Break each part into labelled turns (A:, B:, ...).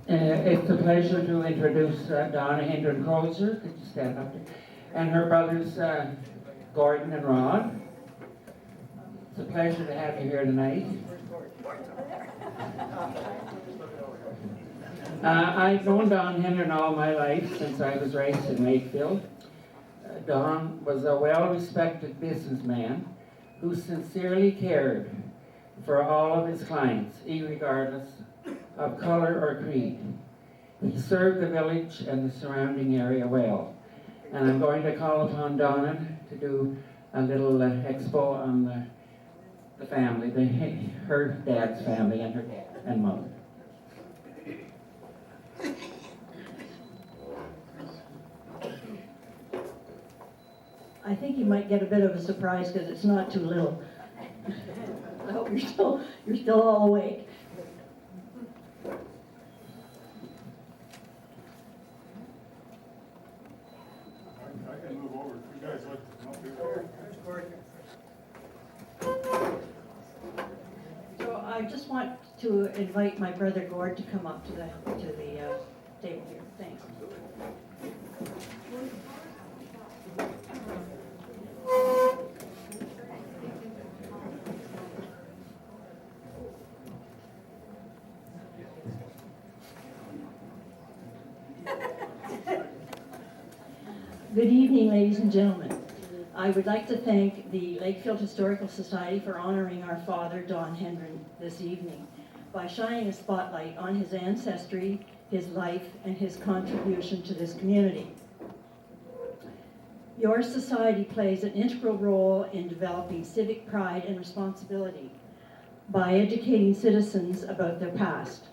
A: It's a pleasure to introduce Donna Hendren Could you stand up there? And her brothers Gordon and Rod. It's a pleasure to have you here tonight. I've known Don Hendren all my life since I was raised in Lakefield. Don was a well-respected businessman who sincerely cared for all of his clients, regardless of color or creed. He served the village and the surrounding area well. And I'm going to call upon Donna to do a little expo on the family, her dad's family and her dad and mother.
B: I think you might get a bit of a surprise because it's not too little. I hope you're still all awake.
C: I can move over if you guys like to come up here.
B: So I just want to invite my brother Gord to come up to the table here. Thanks. Good evening, ladies and gentlemen. I would like to thank the Lakefield Historical Society for honoring our father, Don Hendren, this evening by shining a spotlight on his ancestry, his life, and his contribution to this community. Your society plays an integral role in developing civic pride and responsibility by educating citizens about their past.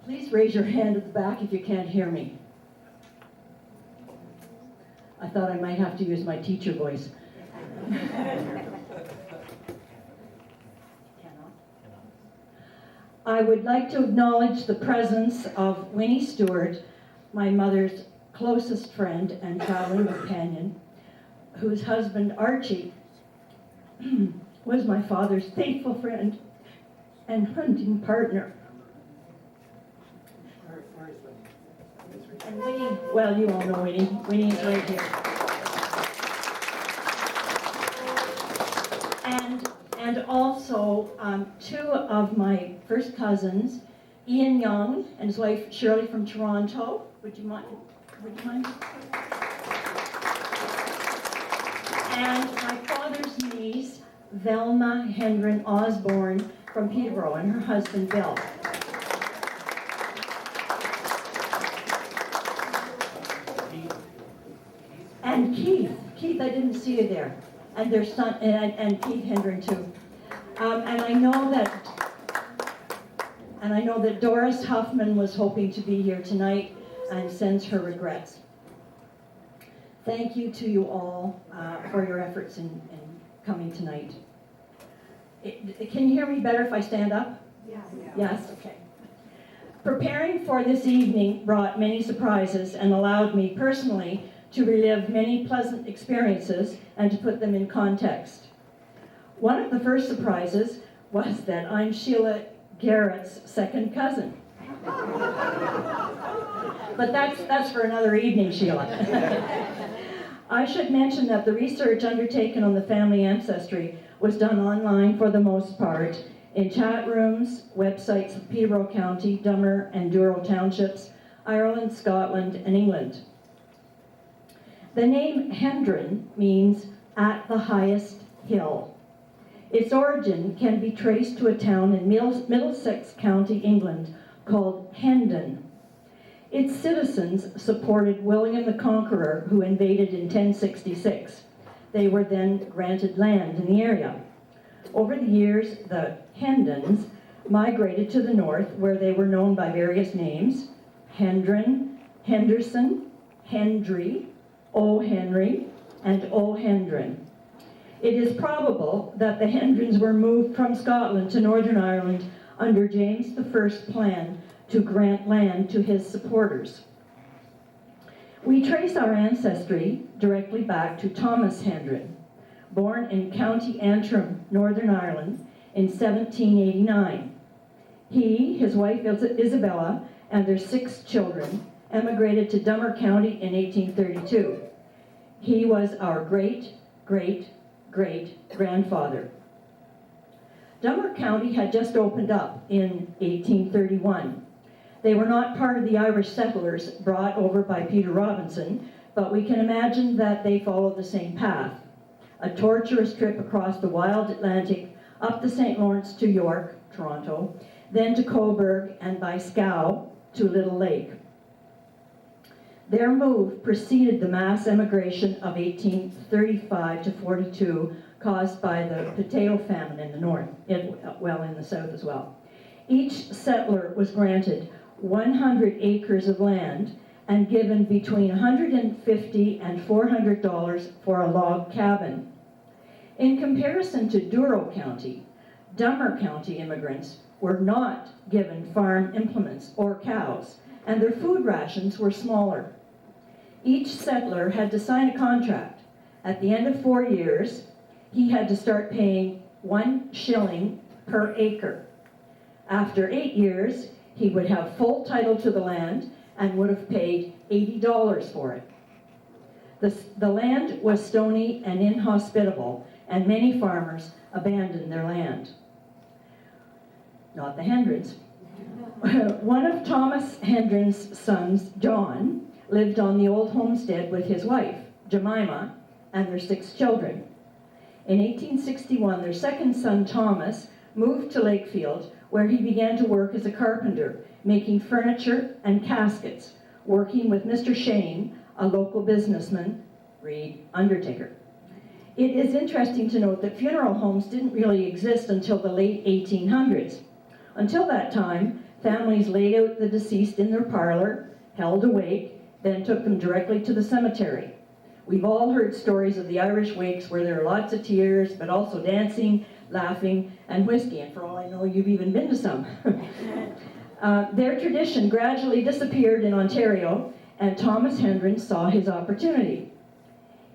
B: Please raise your hand at the back if you can't hear me. I thought I might have to use my teacher voice. I would like to acknowledge the presence of Winnie Stewart, my mother's closest friend and traveling companion, whose husband Archie was my father's faithful friend and hunting partner. And Winnie, well, you all know Winnie. Winnie's right here. And also two of my first cousins, Ian Young and his wife Shirley from Toronto. Would you mind? And my father's niece, Velma Hendren Osborne from Peterborough, and her husband Bill. And Keith, I didn't see you there, and their son, and Keith Hendren too. And I know that Doris Huffman was hoping to be here tonight and sends her regrets. Thank you to you all for your efforts in coming tonight. Can you hear me better if I stand up?
D: Yes.
B: Yes, okay. Preparing for this evening brought many surprises and allowed me personally to relive many pleasant experiences and to put them in context. One of the first surprises was that I'm Sheila Garrett's second cousin. But that's for another evening, Sheila. I should mention that the research undertaken on the family ancestry was done online for the most part, in chat rooms, websites of Peterborough County, Dummer and Douro townships, Ireland, Scotland, and England. The name Hendren means at the highest hill. Its origin can be traced to a town in Middlesex County, England, called Hendon. Its citizens supported William the Conqueror, who invaded in 1066. They were then granted land in the area. Over the years, the Hendons migrated to the north, where they were known by various names: Hendren, Henderson, Hendry, O. Henry, and O. Hendren. It is probable that the Hendrens were moved from Scotland to Northern Ireland under James I's plan to grant land to his supporters. We trace our ancestry directly back to Thomas Hendren, born in County Antrim, Northern Ireland, in 1789. He, his wife Isabella, and their 6 children emigrated to Dummer County in 1832. He was our great-great-great-grandfather. Dummer County had just opened up in 1831. They were not part of the Irish settlers brought over by Peter Robinson, but we can imagine that they followed the same path. A torturous trip across the wild Atlantic, up the St. Lawrence to York, Toronto, then to Cobourg, and by scow to Little Lake. Their move preceded the mass emigration of 1835 to 42, caused by the potato famine in the north, in the south as well. Each settler was granted 100 acres of land and given between $150 and $400 for a log cabin. In comparison to Douro County, Dummer County immigrants were not given farm implements or cows, and their food rations were smaller. Each settler had to sign a contract. At the end of 4 years, he had to start paying 1 shilling per acre. After 8 years, he would have full title to the land and would have paid $80 for it. The land was stony and inhospitable, and many farmers abandoned their land. Not the Hendrens. One of Thomas Hendren's sons, John, lived on the old homestead with his wife, Jemima, and their 6 children. In 1861, their second son, Thomas, moved to Lakefield, where he began to work as a carpenter, making furniture and caskets, working with Mr. Shane, a local businessman, read undertaker. It is interesting to note that funeral homes didn't really exist until the late 1800s. Until that time, families laid out the deceased in their parlor, held a wake, then took them directly to the cemetery. We've all heard stories of the Irish wakes where there are lots of tears, but also dancing, laughing, and whiskey, and for all I know, you've even been to some. Their tradition gradually disappeared in Ontario, and Thomas Hendren saw his opportunity.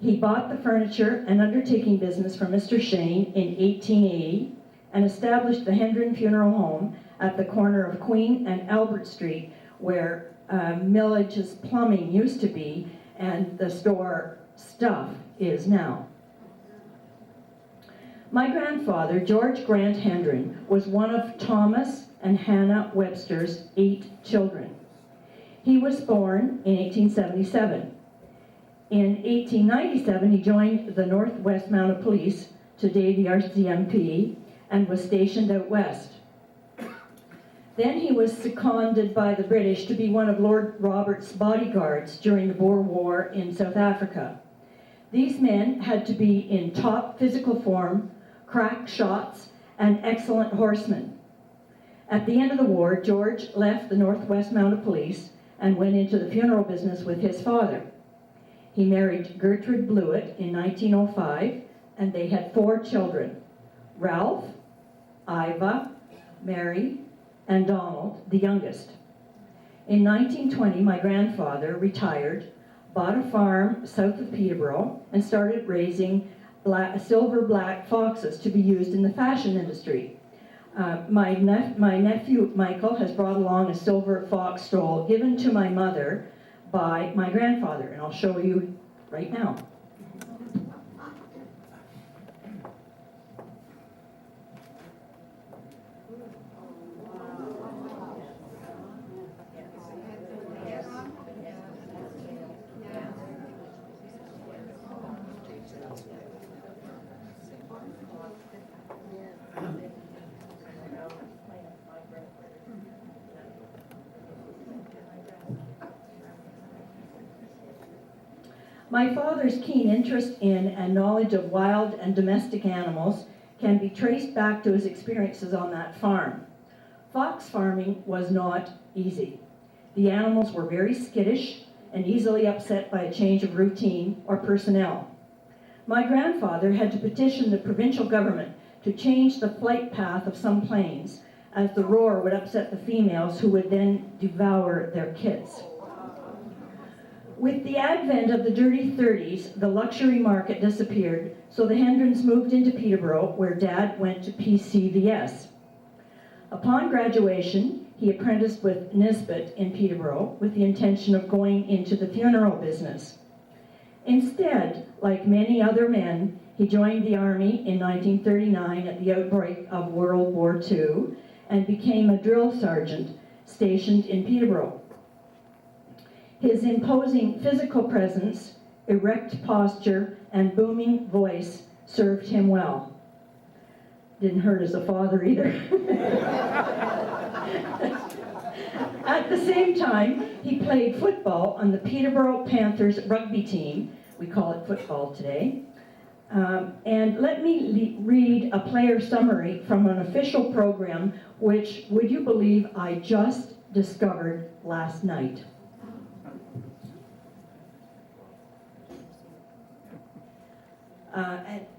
B: He bought the furniture and undertaking business from Mr. Shane in 1880 and established the Hendren Funeral Home at the corner of Queen and Albert Street, where Millage's Plumbing used to be and the store Stuff is now. My grandfather, George Grant Hendren, was one of Thomas and Hannah Webster's 8 children. He was born in 1877. In 1897, he joined the Northwest Mounted Police, today the RCMP, and was stationed out west. Then he was seconded by the British to be one of Lord Roberts' bodyguards during the Boer War in South Africa. These men had to be in top physical form, crack shots, and excellent horsemen. At the end of the war, George left the Northwest Mounted Police and went into the funeral business with his father. He married Gertrude Blewett in 1905, and they had 4 children: Ralph, Iva, Mary, and Donald, the youngest. In 1920, my grandfather retired, bought a farm south of Peterborough, and started raising silver black foxes to be used in the fashion industry. My nephew Michael has brought along a silver fox stole given to my mother by my grandfather, and I'll show you right now. My father's keen interest in and knowledge of wild and domestic animals can be traced back to his experiences on that farm. Fox farming was not easy. The animals were very skittish and easily upset by a change of routine or personnel. My grandfather had to petition the provincial government to change the flight path of some planes, as the roar would upset the females who would then devour their kids. With the advent of the dirty 30s, the luxury market disappeared, so the Hendrens moved into Peterborough, where Dad went to PCVS. Upon graduation, he apprenticed with Nisbet in Peterborough with the intention of going into the funeral business. Instead, like many other men, he joined the Army in 1939 at the outbreak of World War II and became a drill sergeant stationed in Peterborough. His imposing physical presence, erect posture, and booming voice served him well. Didn't hurt as a father either. At the same time, he played football on the Peterborough Panthers rugby team. We call it football today. And let me read a player summary from an official program, which, would you believe, I just discovered last night.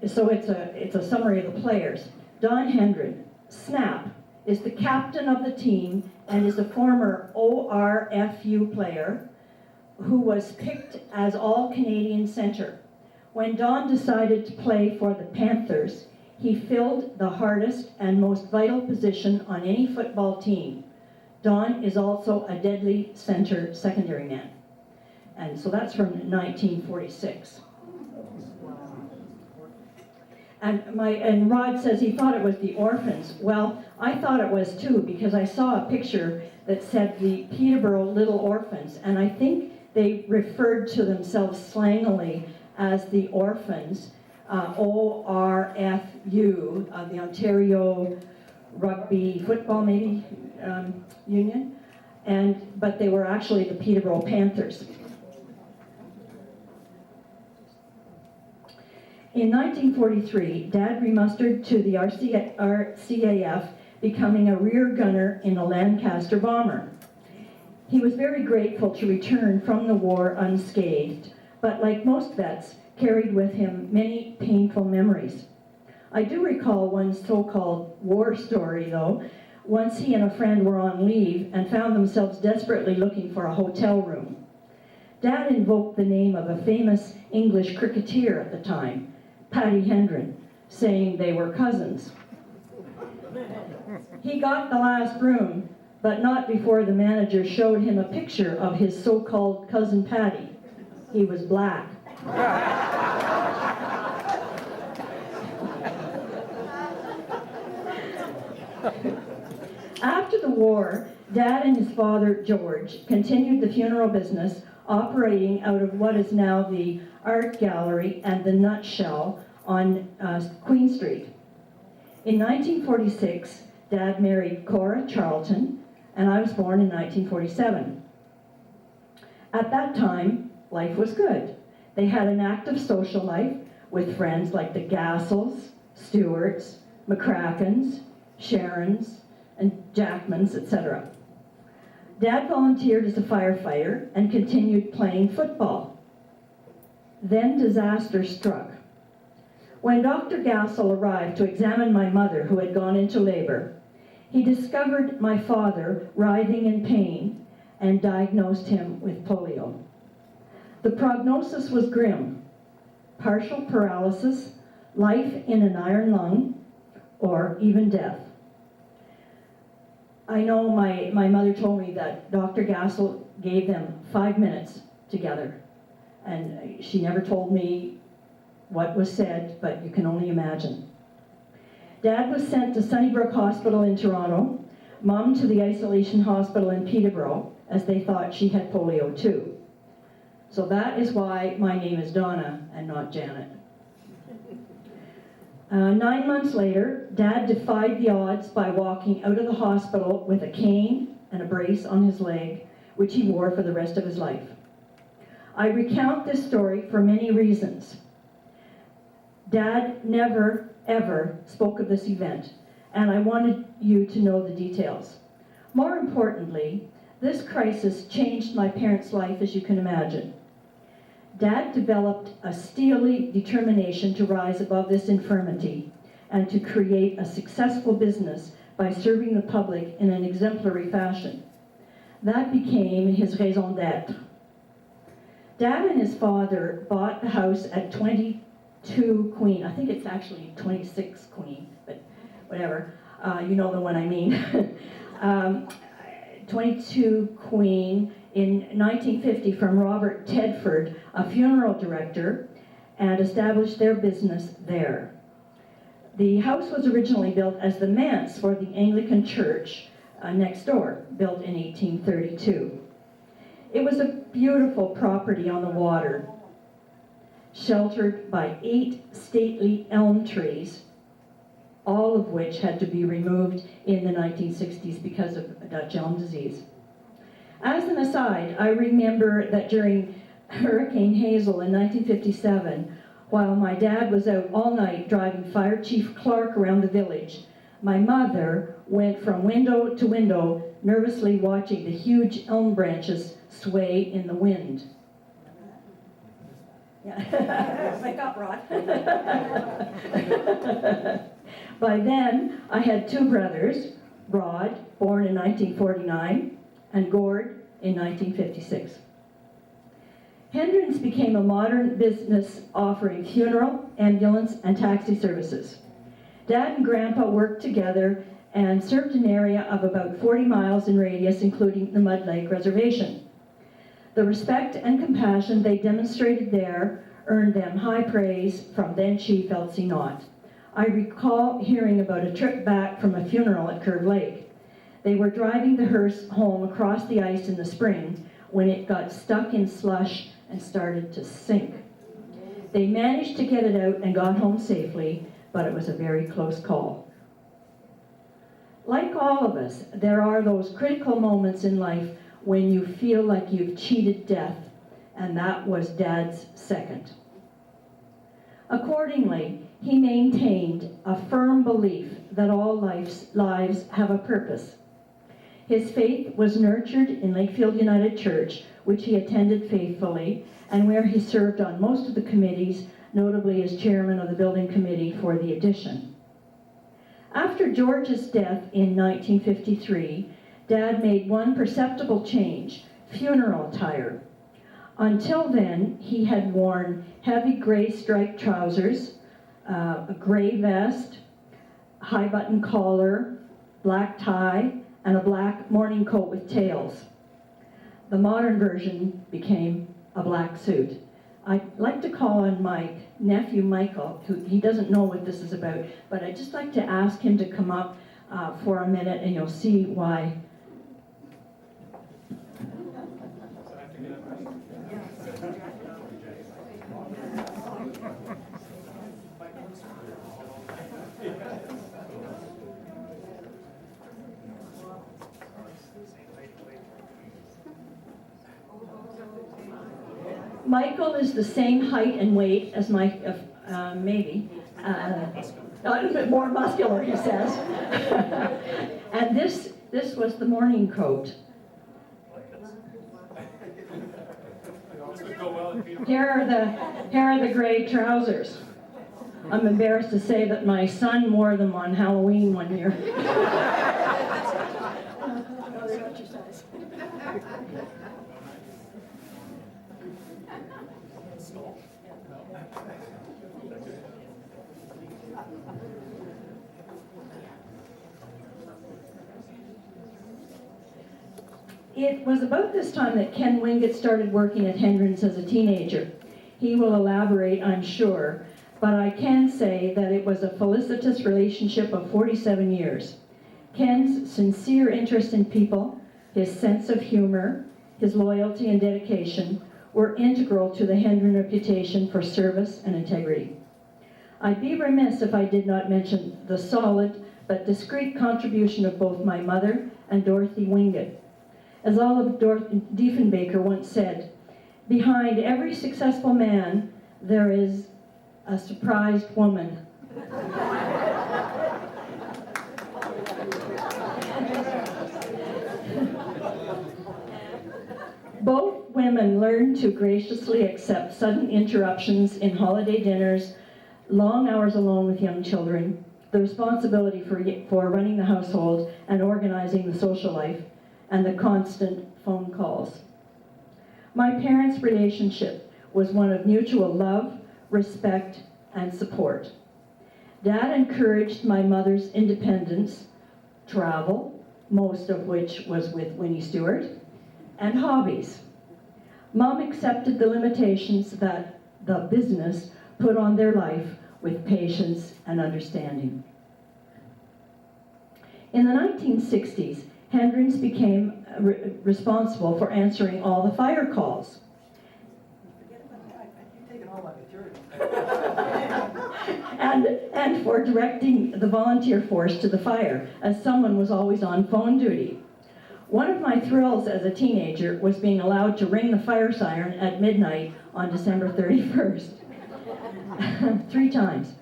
B: So it's a summary of the players. Don Hendren, snap, is the captain of the team and is a former ORFU player who was picked as all-Canadian centre. When Don decided to play for the Panthers, he filled the hardest and most vital position on any football team. Don is also a deadly centre secondary man. And so that's from 1946. And Rod says he thought it was the orphans. Well, I thought it was too, because I saw a picture that said the Peterborough Little Orphans, and I think they referred to themselves slangily as the Orphans, ORFU, the Ontario Rugby Football maybe Union, but they were actually the Peterborough Panthers. In 1943, Dad remustered to the RCAF, becoming a rear gunner in a Lancaster bomber. He was very grateful to return from the war unscathed, but like most vets, carried with him many painful memories. I do recall one so-called war story, though. Once he and a friend were on leave and found themselves desperately looking for a hotel room. Dad invoked the name of a famous English cricketer at the time, Paddy Hendren, saying they were cousins. He got the last room, but not before the manager showed him a picture of his so-called cousin Paddy. He was black. After the war, Dad and his father, George, continued the funeral business, operating out of what is now the Art Gallery and the Nutshell on Queen Street. In 1946, Dad married Cora Charlton, and I was born in 1947. At that time, life was good. They had an active social life with friends like the Gassells, Stewarts, McCrackens, Sharons, and Jackmans, etc. Dad volunteered as a firefighter and continued playing football. Then disaster struck. When Dr. Gassel arrived to examine my mother, who had gone into labor, he discovered my father writhing in pain and diagnosed him with polio. The prognosis was grim: partial paralysis, life in an iron lung, or even death. I know my mother told me that Dr. Gassel gave them 5 minutes together, and she never told me what was said, but you can only imagine. Dad was sent to Sunnybrook Hospital in Toronto, Mom to the isolation hospital in Peterborough, as they thought she had polio too. So that is why my name is Donna and not Janet. 9 months later, Dad defied the odds by walking out of the hospital with a cane and a brace on his leg, which he wore for the rest of his life. I recount this story for many reasons. Dad never, ever spoke of this event, and I wanted you to know the details. More importantly, this crisis changed my parents' life, as you can imagine. Dad developed a steely determination to rise above this infirmity and to create a successful business by serving the public in an exemplary fashion. That became his raison d'être. Dad and his father bought the house at 22 Queen. I think it's actually 26 Queen, but whatever. You know the one I mean. 22 Queen in 1950 from Robert Tedford, a funeral director, and established their business there. The house was originally built as the manse for the Anglican church next door, built in 1832. It was a beautiful property on the water, sheltered by 8 stately elm trees, all of which had to be removed in the 1960s because of Dutch elm disease. As an aside, I remember that during Hurricane Hazel in 1957, while my dad was out all night driving Fire Chief Clark around the village, my mother went from window to window, nervously watching the huge elm branches sway in the wind. Yeah. Wake up, Rod. By then, I had 2 brothers, Rod, born in 1949, and Gord in 1956. Hendren's became a modern business offering funeral, ambulance, and taxi services. Dad and Grandpa worked together and served an area of about 40 miles in radius, including the Mud Lake Reservation. The respect and compassion they demonstrated there earned them high praise from then Chief Elsie Knott. I recall hearing about a trip back from a funeral at Curve Lake. They were driving the hearse home across the ice in the spring when it got stuck in slush and started to sink. They managed to get it out and got home safely, but it was a very close call. Like all of us, there are those critical moments in life when you feel like you've cheated death, and that was Dad's second. Accordingly, he maintained a firm belief that all lives have a purpose. His faith was nurtured in Lakefield United Church, which he attended faithfully, and where he served on most of the committees, notably as chairman of the building committee for the addition. After George's death in 1953, Dad made one perceptible change: funeral attire. Until then, he had worn heavy gray striped trousers, a gray vest, high button collar, black tie, and a black morning coat with tails. The modern version became a black suit. I'd like to call on my nephew Michael, who he doesn't know what this is about, but I'd just like to ask him to come up for a minute, and you'll see why. Michael is the same height and weight as Mike, maybe. A little bit more muscular, he says. And this was the morning coat. Here are the gray trousers. I'm embarrassed to say that my son wore them on Halloween one year. It was about this time that Ken Wingate started working at Hendren's as a teenager. He will elaborate, I'm sure, but I can say that it was a felicitous relationship of 47 years. Ken's sincere interest in people, his sense of humor, his loyalty and dedication were integral to the Hendren reputation for service and integrity. I'd be remiss if I did not mention the solid but discreet contribution of both my mother and Dorothy Wingate. As Olive Diefenbaker once said, behind every successful man, there is a surprised woman. Both women learned to graciously accept sudden interruptions in holiday dinners, long hours alone with young children, the responsibility for running the household and organizing the social life, and the constant phone calls. My parents' relationship was one of mutual love, respect, and support. Dad encouraged my mother's independence, travel, most of which was with Winnie Stewart, and hobbies. Mom accepted the limitations that the business put on their life with patience and understanding. In the 1960s, Hendren's became responsible for answering all the fire calls.
D: Forget about that. You're taking all my material.
B: And for directing the volunteer force to the fire, as someone was always on phone duty. One of my thrills as a teenager was being allowed to ring the fire siren at midnight on December 31st. 3 times.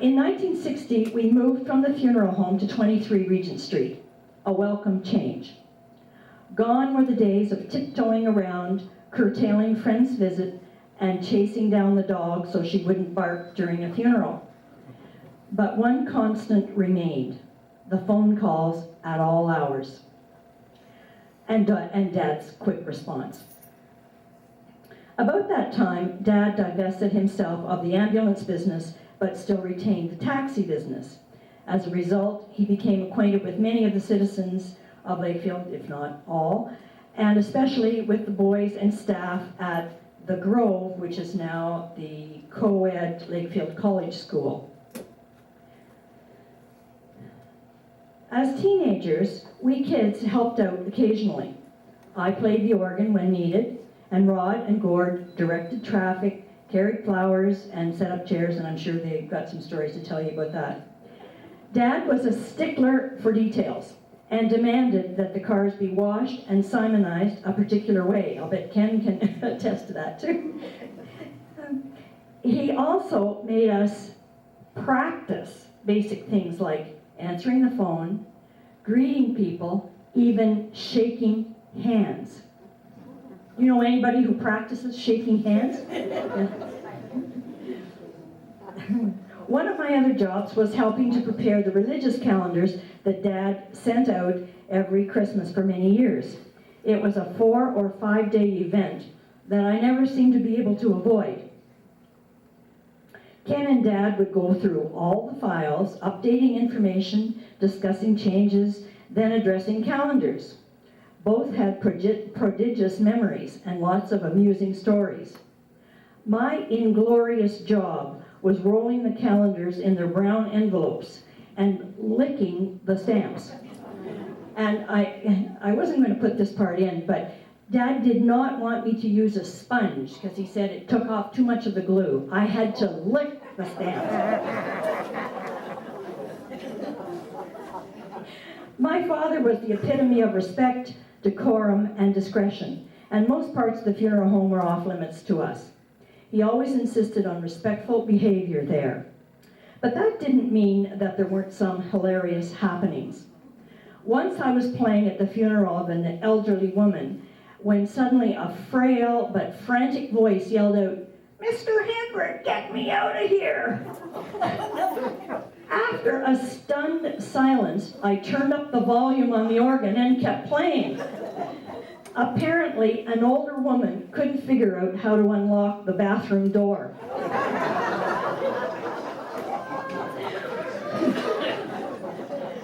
B: In 1960, we moved from the funeral home to 23 Regent Street, a welcome change. Gone were the days of tiptoeing around, curtailing friends' visit, and chasing down the dog so she wouldn't bark during a funeral. But one constant remained, the phone calls at all hours, and Dad's quick response. About that time, Dad divested himself of the ambulance business, but still retained the taxi business. As a result, he became acquainted with many of the citizens of Lakefield, if not all, and especially with the boys and staff at the Grove, which is now the co-ed Lakefield College School. As teenagers, we kids helped out occasionally. I played the organ when needed, and Rod and Gord directed traffic, carried flowers, and set up chairs, and I'm sure they've got some stories to tell you about that. Dad was a stickler for details and demanded that the cars be washed and Simonized a particular way. I'll bet Ken can attest to that too. He also made us practice basic things like answering the phone, greeting people, even shaking hands. You know anybody who practices shaking hands? One of my other jobs was helping to prepare the religious calendars that Dad sent out every Christmas for many years. It was a 4 or 5 day event that I never seemed to be able to avoid. Ken and Dad would go through all the files, updating information, discussing changes, then addressing calendars. Both had prodigious memories and lots of amusing stories. My inglorious job was rolling the calendars in their brown envelopes and licking the stamps. And I wasn't going to put this part in, but Dad did not want me to use a sponge because he said it took off too much of the glue. I had to lick the stamps. My father was the epitome of respect, decorum, and discretion, and most parts of the funeral home were off limits to us. He always insisted on respectful behavior there. But that didn't mean that there weren't some hilarious happenings. Once I was playing at the funeral of an elderly woman when suddenly a frail but frantic voice yelled out, "Mr. Hendren, get me out of here!" After a stunned silence, I turned up the volume on the organ and kept playing. Apparently, an older woman couldn't figure out how to unlock the bathroom door.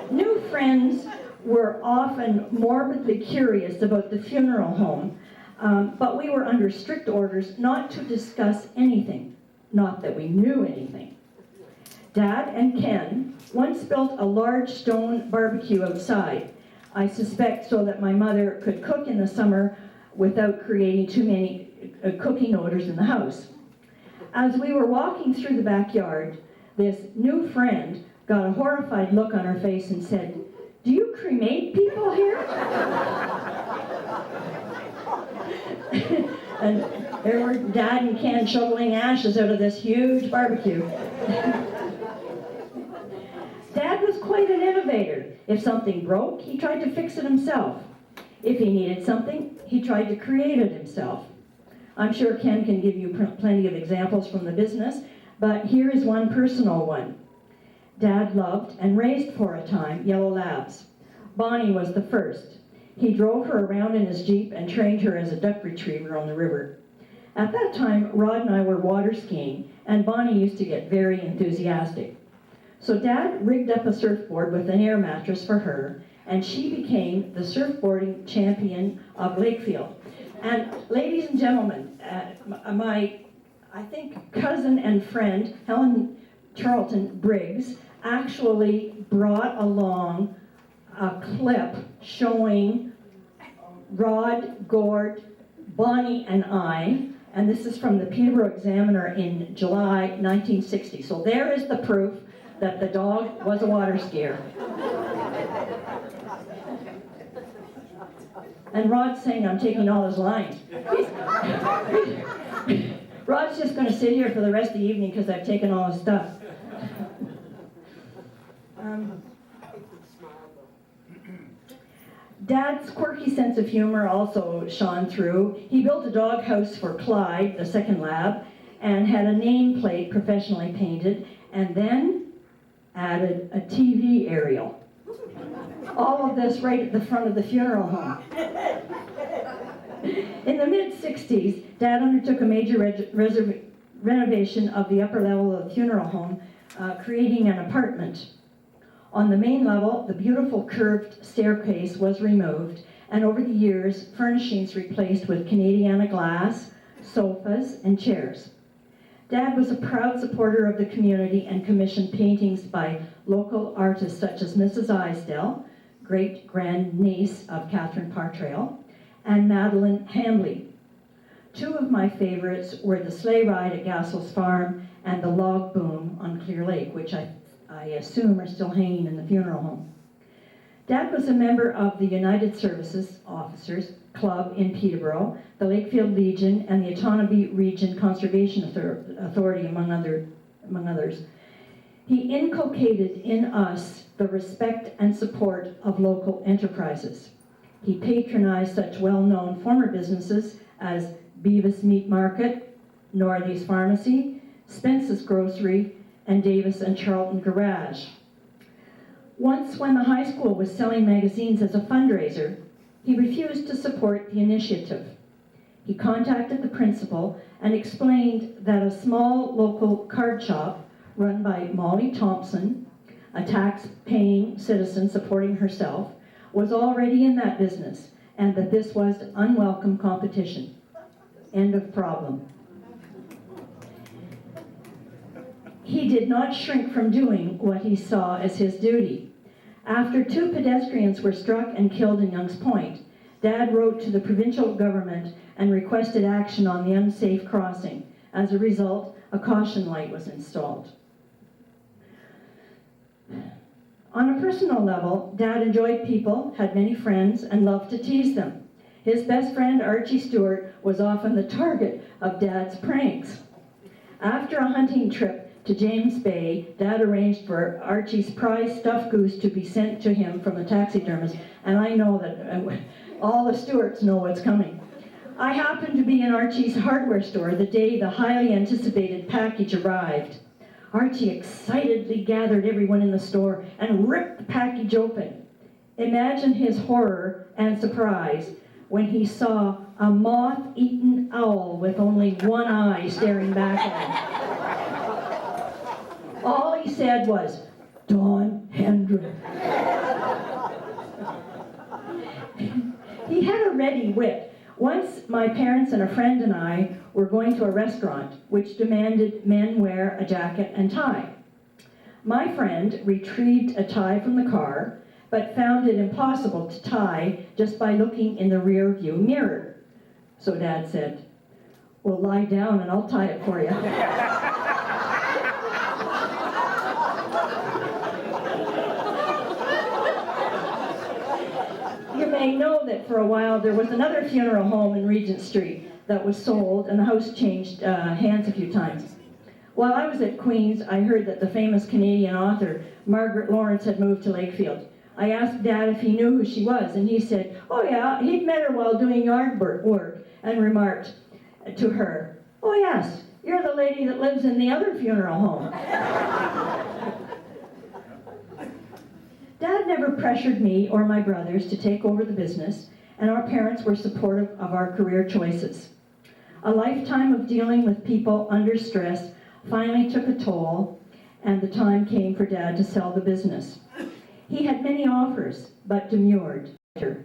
B: New friends were often morbidly curious about the funeral home, but we were under strict orders not to discuss anything, not that we knew anything. Dad and Ken once built a large stone barbecue outside, I suspect so that my mother could cook in the summer without creating too many cooking odors in the house. As we were walking through the backyard, this new friend got a horrified look on her face and said, "Do you cremate people here?" And there were Dad and Ken shoveling ashes out of this huge barbecue. Dad was quite an innovator. If something broke, he tried to fix it himself. If he needed something, he tried to create it himself. I'm sure Ken can give you plenty of examples from the business, but here is one personal one. Dad loved and raised for a time yellow labs. Bonnie was the first. He drove her around in his Jeep and trained her as a duck retriever on the river. At that time, Rod and I were water skiing, and Bonnie used to get very enthusiastic. So Dad rigged up a surfboard with an air mattress for her, and she became the surfboarding champion of Lakefield. And ladies and gentlemen, my, I think, cousin and friend, Helen Charlton Briggs, actually brought along a clip showing Rod, Gord, Bonnie, and I, and this is from the Peterborough Examiner in July 1960. So there is the proof that the dog was a water skier. And Rod's saying I'm taking all his lines. Rod's just going to sit here for the rest of the evening because I've taken all his stuff. Dad's quirky sense of humor also shone through. He built a doghouse for Clyde, the second lab, and had a nameplate professionally painted, and then added a TV aerial. All of this right at the front of the funeral home. In the mid-60s, Dad undertook a major renovation of the upper level of the funeral home, creating an apartment. On the main level, the beautiful curved staircase was removed, and over the years, furnishings replaced with Canadiana glass, sofas, and chairs. Dad was a proud supporter of the community and commissioned paintings by local artists such as Mrs. Isdell, great-grand-niece of Catherine Partrail, and Madeline Hambley. Two of my favorites were the sleigh ride at Gassel's Farm and the log boom on Clear Lake, which I assume are still hanging in the funeral home. Dad was a member of the United Services Officers Club in Peterborough, the Lakefield Legion, and the Otonabee Region Conservation Authority, among others. He inculcated in us the respect and support of local enterprises. He patronized such well-known former businesses as Beavis Meat Market, Northy's Pharmacy, Spence's Grocery, and Davis and Charlton Garage. Once, when the high school was selling magazines as a fundraiser, he refused to support the initiative. He contacted the principal and explained that a small local card shop run by Molly Thompson, a tax-paying citizen supporting herself, was already in that business, and that this was unwelcome competition. End of problem. He did not shrink from doing what he saw as his duty. After 2 pedestrians were struck and killed in Young's Point, Dad wrote to the provincial government and requested action on the unsafe crossing. As a result, a caution light was installed. On a personal level, Dad enjoyed people, had many friends, and loved to tease them. His best friend, Archie Stewart, was often the target of Dad's pranks. After a hunting trip to James Bay, Dad arranged for Archie's prize stuffed goose to be sent to him from the taxidermist, and I know that all the Stewarts know what's coming. I happened to be in Archie's hardware store the day the highly anticipated package arrived. Archie excitedly gathered everyone in the store and ripped the package open. Imagine his horror and surprise when he saw a moth-eaten owl with only one eye staring back at him. All he said was, "Don Hendren." He had a ready wit. Once, my parents and a friend and I were going to a restaurant which demanded men wear a jacket and tie. My friend retrieved a tie from the car, but found it impossible to tie just by looking in the rear view mirror. So Dad said, "Well, lie down and I'll tie it for you." You may know that for a while there was another funeral home in Regent Street that was sold, and the house changed hands a few times. While I was at Queen's, I heard that the famous Canadian author Margaret Lawrence had moved to Lakefield. I asked Dad if he knew who she was, and he said, "Oh yeah, he'd met her while doing yard work," and remarked to her, "Oh yes, you're the lady that lives in the other funeral home." Dad never pressured me or my brothers to take over the business, and our parents were supportive of our career choices. A lifetime of dealing with people under stress finally took a toll, and the time came for Dad to sell the business. He had many offers, but demurred.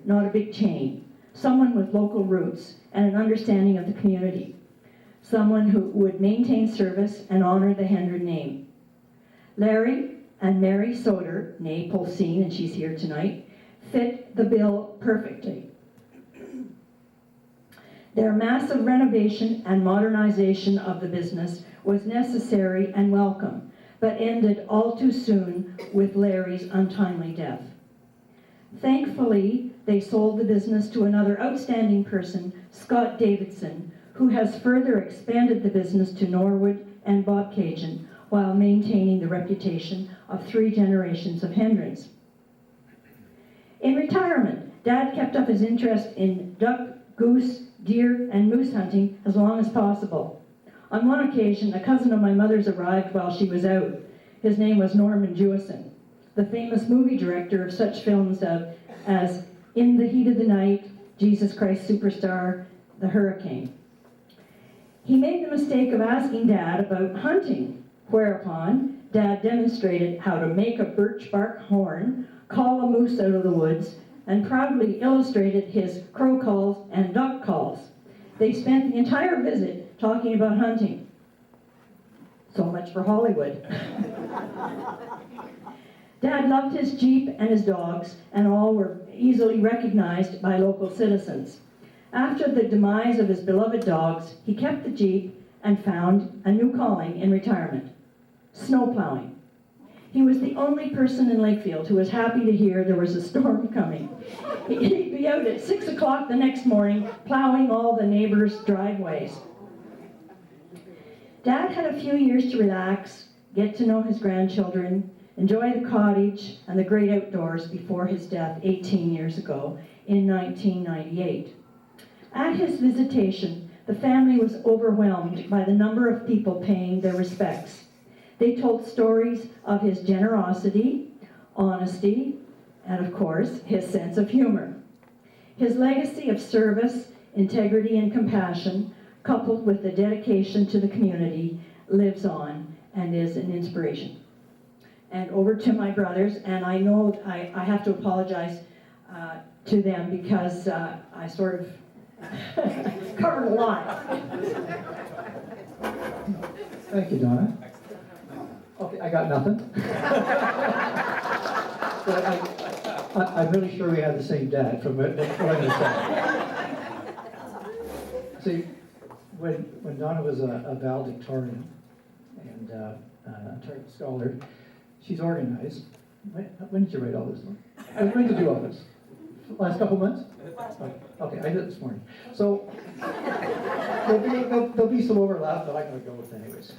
B: Not a big chain. Someone with local roots and an understanding of the community. Someone who would maintain service and honor the Hendren name. Larry and Mary Soder, née Polsine, and she's here tonight, fit the bill perfectly. Their massive renovation and modernization of the business was necessary and welcome, but ended all too soon with Larry's untimely death. Thankfully, they sold the business to another outstanding person, Scott Davidson, who has further expanded the business to Norwood and Bobcaygeon while maintaining the reputation of 3 generations of Hendrens. In retirement, Dad kept up his interest in duck, goose, deer, and moose hunting as long as possible. On one occasion, a cousin of my mother's arrived while she was out. His name was Norman Jewison, the famous movie director of such films as In the Heat of the Night, Jesus Christ Superstar, The Hurricane. He made the mistake of asking Dad about hunting, whereupon Dad demonstrated how to make a birch bark horn, call a moose out of the woods, and proudly illustrated his crow calls and duck calls. They spent the entire visit talking about hunting. So much for Hollywood. Dad loved his Jeep and his dogs, and all were easily recognized by local citizens. After the demise of his beloved dogs, he kept the Jeep and found a new calling in retirement: snowplowing. He was the only person in Lakefield who was happy to hear there was a storm coming. He'd be out at 6 o'clock the next morning, plowing all the neighbors' driveways. Dad had a few years to relax, get to know his grandchildren, enjoy the cottage and the great outdoors before his death 18 years ago in 1998. At his visitation, the family was overwhelmed by the number of people paying their respects. They told stories of his generosity, honesty, and of course, his sense of humor. His legacy of service, integrity, and compassion, coupled with the dedication to the community, lives on and is an inspiration. And over to my brothers, and I know I have to apologize to them because I sort of covered a lot.
E: Thank you, Donna. Okay, I got nothing. But I'm really sure we have the same dad from what I understand. See, when Donna was a valedictorian and a Target Scholar, she's organized. When did you write all this? When did you do all this? Last couple months? Okay, I did it this morning. So there'll be some overlap, but I'm going to go with it anyways.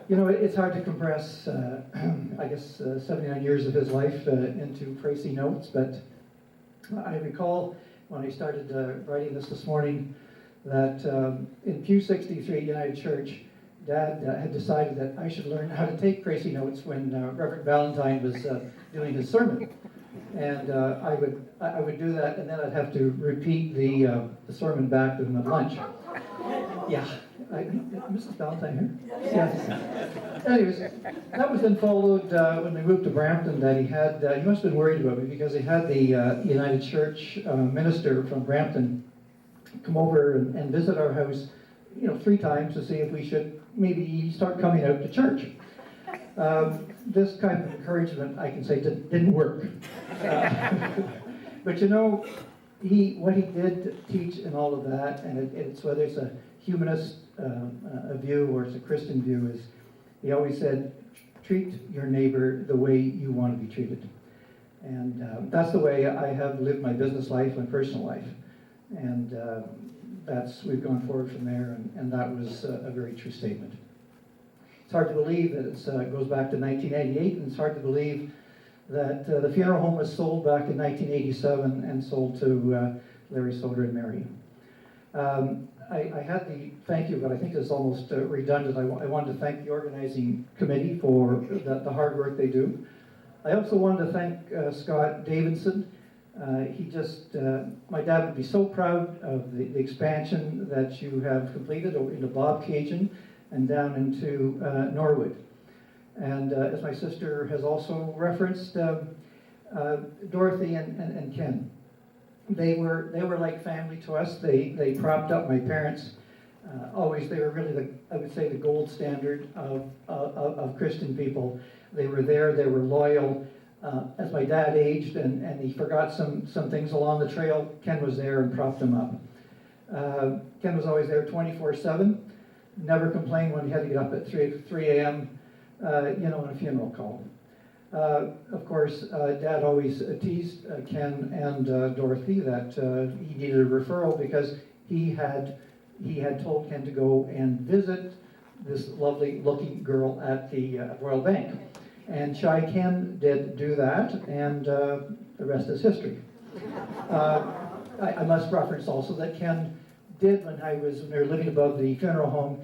E: You know, it's hard to compress, I guess, 79 years of his life into précis notes, but I recall when I started writing this morning that in Pew 63 at United Church, Dad had decided that I should learn how to take précis notes when Reverend Valentine was doing his sermon. And I would do that, and then I'd have to repeat the sermon back to him at lunch. Yeah, Mrs. Valentine here? Yes. Anyways, that was then followed when we moved to Brampton. That he must have been worried about me because he had the United Church minister from Brampton come over and visit our house, 3 times to see if we should maybe start coming out to church. This kind of encouragement, I can say, didn't work. But what he did teach and all of that, and it's whether it's a humanist a view or it's a Christian view, is he always said, treat your neighbor the way you want to be treated. And that's the way I have lived my business life and personal life. And we've gone forward from there, and that was a very true statement. It's hard to believe that it goes back to 1988, and it's hard to believe that the funeral home was sold back in 1987 and sold to Larry Soder and Mary. I had the thank you, but I think it's almost redundant. I wanted to thank the organizing committee for the hard work they do. I also wanted to thank Scott Davidson. My dad would be so proud of the expansion that you have completed into Bobcaygeon and down into Norwood. And as my sister has also referenced, Dorothy and Ken. They were like family to us. They propped up my parents. Always, they were really I would say, the gold standard of Christian people. They were there. They were loyal. As my dad aged and he forgot some things along the trail, Ken was there and propped him up. Ken was always there 24/7. Never complained when he had to get up at 3 a.m. On a funeral call. Of course, Dad always teased Ken and Dorothy that he needed a referral because he had told Ken to go and visit this lovely looking girl at the Royal Bank. And Shy Ken did do that, and the rest is history. I must reference also that Ken did, when we were living above the funeral home,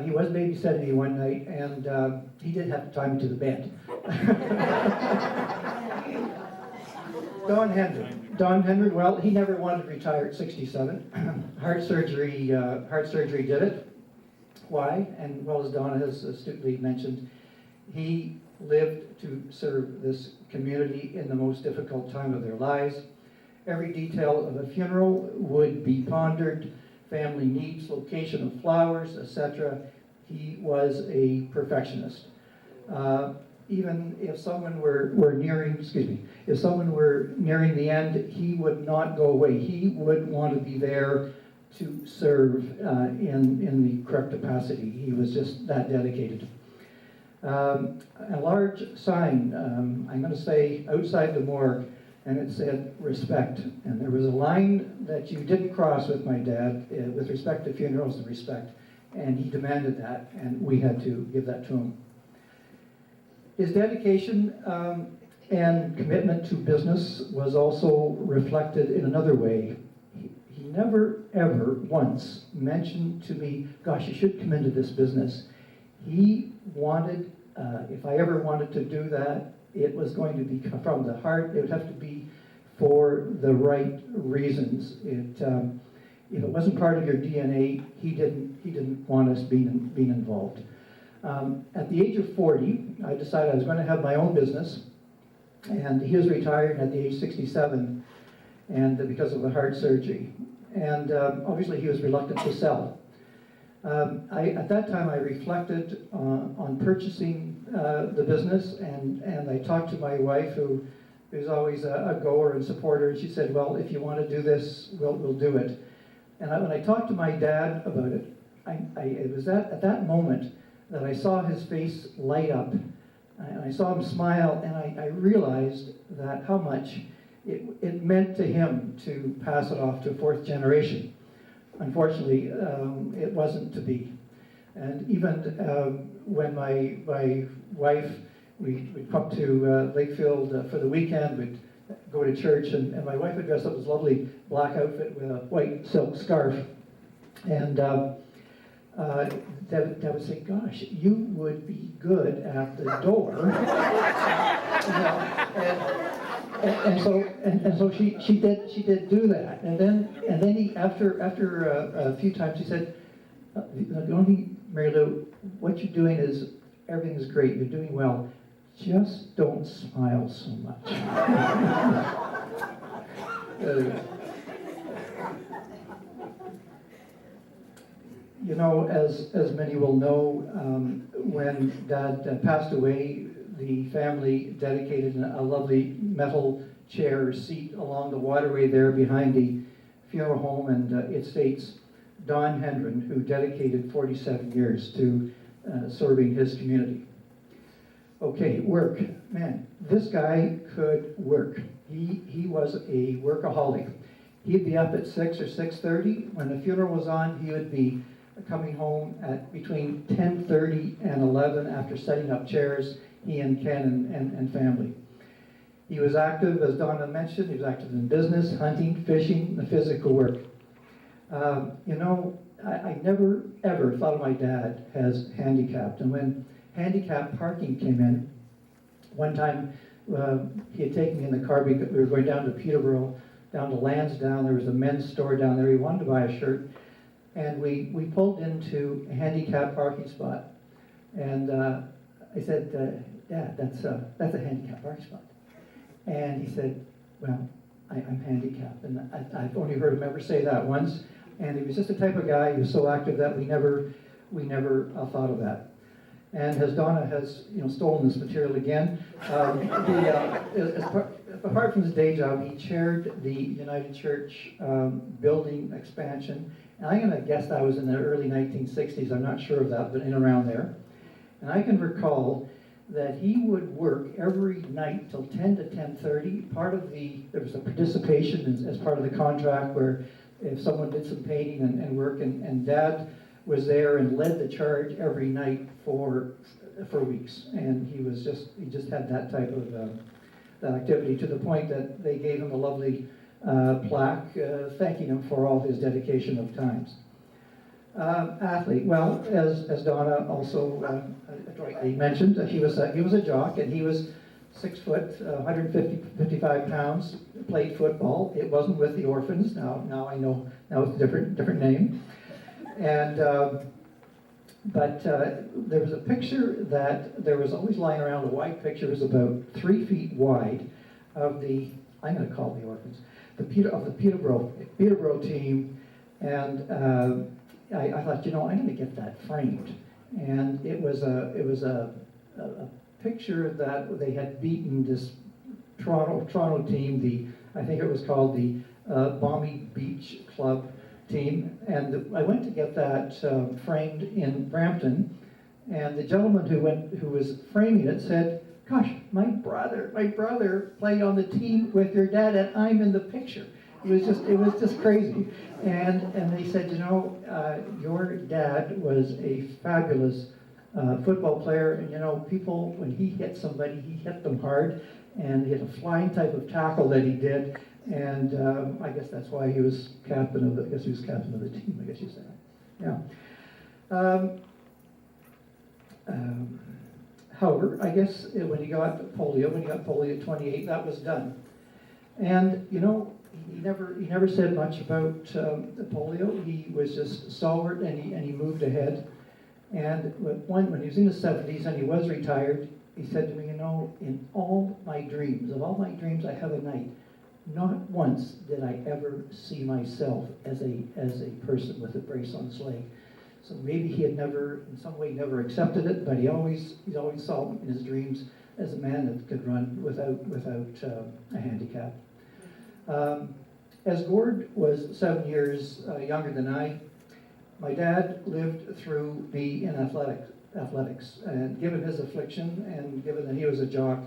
E: he was babysitting me one night, and he did have to tie me to the bed. Don Hendren, well, he never wanted to retire at 67. Heart surgery did it. Why? And well, as Donna has astutely mentioned, he lived to serve this community in the most difficult time of their lives. Every detail of a funeral would be pondered, family needs, location of flowers, etc. He was a perfectionist. Even if someone were nearing the end, he would not go away. He would want to be there to serve in the correct capacity. He was just that dedicated. A large sign, I'm going to say outside the morgue, and it said respect. And there was a line that you didn't cross with my dad with respect to funerals and respect, and he demanded that, and we had to give that to him. His dedication and commitment to business was also reflected in another way. He never, ever once mentioned to me, gosh, you should come into this business. He wanted, if I ever wanted to do that, it was going to be from the heart. It would have to be for the right reasons. If it wasn't part of your DNA, he didn't want us being involved. At the age of 40, I decided I was going to have my own business, and he was retired at the age 67, and because of the heart surgery. And obviously he was reluctant to sell. At that time I reflected on purchasing the business, and I talked to my wife, who's always a goer and supporter, and she said, well, if you want to do this, we'll do it. And when I talked to my dad about it, it was at that moment that I saw his face light up, and I saw him smile, and I realized that how much it meant to him to pass it off to a fourth generation. Unfortunately, it wasn't to be. And even when my wife, we'd come to Lakefield for the weekend, we'd go to church, and my wife would dress up this lovely black outfit with a white silk scarf. And Dad would say, gosh, you would be good at the door. And so she did do that. And then he, after a few times, he said, the only thing, Mary Lou, what you're doing is, everything is great, you're doing well, just don't smile so much. You know, as many will know, when Dad passed away, the family dedicated a lovely metal chair or seat along the waterway there behind the funeral home, and it states Don Hendren, who dedicated 47 years to serving his community. Okay, work. Man, this guy could work. He was a workaholic. He'd be up at 6 or 6:30. When the funeral was on, he would be coming home at between 10:30 and 11 after setting up chairs, he and Ken and family. He was active, as Donna mentioned, he was active in business, hunting, fishing, the physical work. You know, I never ever thought of my dad as handicapped. And when handicapped parking came in, one time he had taken me in the car because we were going down to Peterborough, down to Lansdowne. There was a men's store down there. He wanted to buy a shirt. And we pulled into a handicapped parking spot. And I said, Dad, that's a handicapped parking spot. And he said, well, I'm handicapped. And I've only heard him ever say that once. And he was just the type of guy who was so active that we never thought of that. And as Donna has, stolen this material again, apart from his day job, he chaired the United Church building expansion. And I'm going to guess that was in the early 1960s. I'm not sure of that, but in around there. And I can recall that he would work every night till 10 to 10:30. There was a participation as part of the contract where if someone did some painting and work, and Dad was there and led the charge every night for weeks. And he just had that type of that activity, to the point that they gave him a lovely plaque thanking him for all his dedication of times. Athlete, well, as Donna also adroitly mentioned, he was a jock, and he was 6 foot, 155 pounds, played football. It wasn't with the orphans. Now I know, now it's a different name. And but there was a picture that there was always lying around, a white picture. It was about 3 feet wide of I'm going to call the orphans, the Peterborough team. And I thought, I'm going to get that framed. And it was a picture that they had beaten this Toronto team. I think it was called the Balmy Beach Club team. And I went to get that framed in Brampton. And the gentleman who was framing it said, "Gosh, my brother played on the team with your dad, and I'm in the picture." It was just crazy. And they said, your dad was a fabulous football player, and people, when he hit somebody, he hit them hard, and he had a flying type of tackle that he did, and I guess that's why he was captain of the team, I guess you say. Yeah. However, I guess when he got polio at 28, that was done. And he never said much about the polio. He was just stalwart, and he moved ahead. And when he was in his 70s and he was retired, he said to me, in all my dreams, I have a night, not once did I ever see myself as a person with a brace on his leg. So maybe he had in some way never accepted it, but he always saw in his dreams as a man that could run without a handicap. As Gord was 7 years younger than I, my dad lived through me in athletics, and given his affliction and given that he was a jock,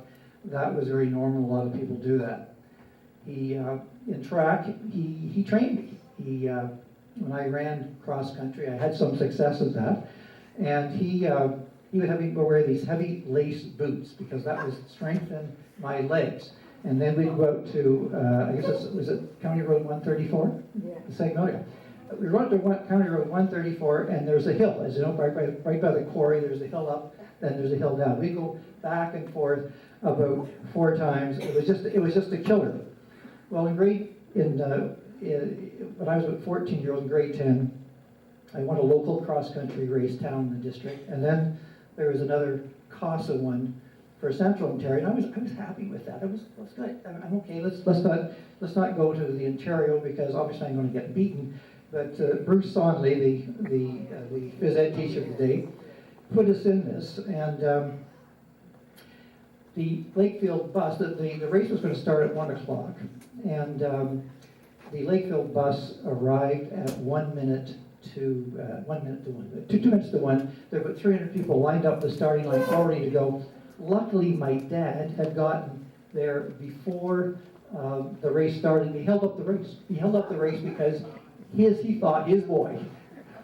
E: that was very normal. A lot of people do that. He in track, he trained me. When I ran cross country, I had some success with that, and he would have me wear these heavy lace boots because that would strengthen my legs. And then we'd go out to, I guess was it County Road 134? Yeah. Sagnolia. We rode to County Road 134, and there's a hill, as you know, right by the quarry. There's a hill up, then there's a hill down. We go back and forth about 4 times. It was just a killer. Well, when I was about 14 years old, in grade 10, I won a local cross-country race town in the district, and then there was another CASA one for Central Ontario, and I was happy with that. It was good. I'm okay. Let's not go to the Ontario because obviously I'm going to get beaten. But Bruce Sonley, the phys ed teacher of the day, put us in this, and the Lakefield bus. The race was going to start at 1 o'clock, and the Lakefield bus arrived at 1 minute to 1. 2 minutes to 1. There were 300 people lined up the starting line, all ready to go. Luckily, my dad had gotten there before the race started. He held up the race. He held up the race because he thought his boy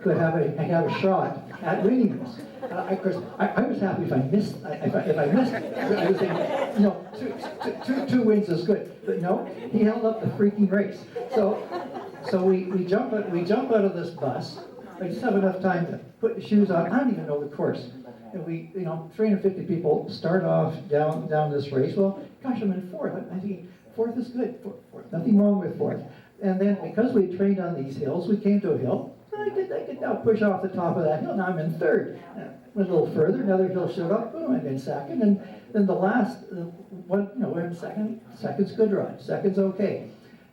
E: could have a shot at winning this. Of course, I was happy if I missed. If I missed, I was thinking, two wins is good. But no, he held up the freaking race. So we jump out of this bus. I just have enough time to put the shoes on. I don't even know the course. And we, 350 people start off down this race. Well, gosh, I'm in 4th. I think 4th is good. Fourth. Nothing wrong with 4th. And then because we trained on these hills, we came to a hill. I could now push off the top of that hill. Now I'm in third. Went a little further, another hill showed up, boom, I'm in second. And then the last one, we're in second. Second's good run. Second's okay.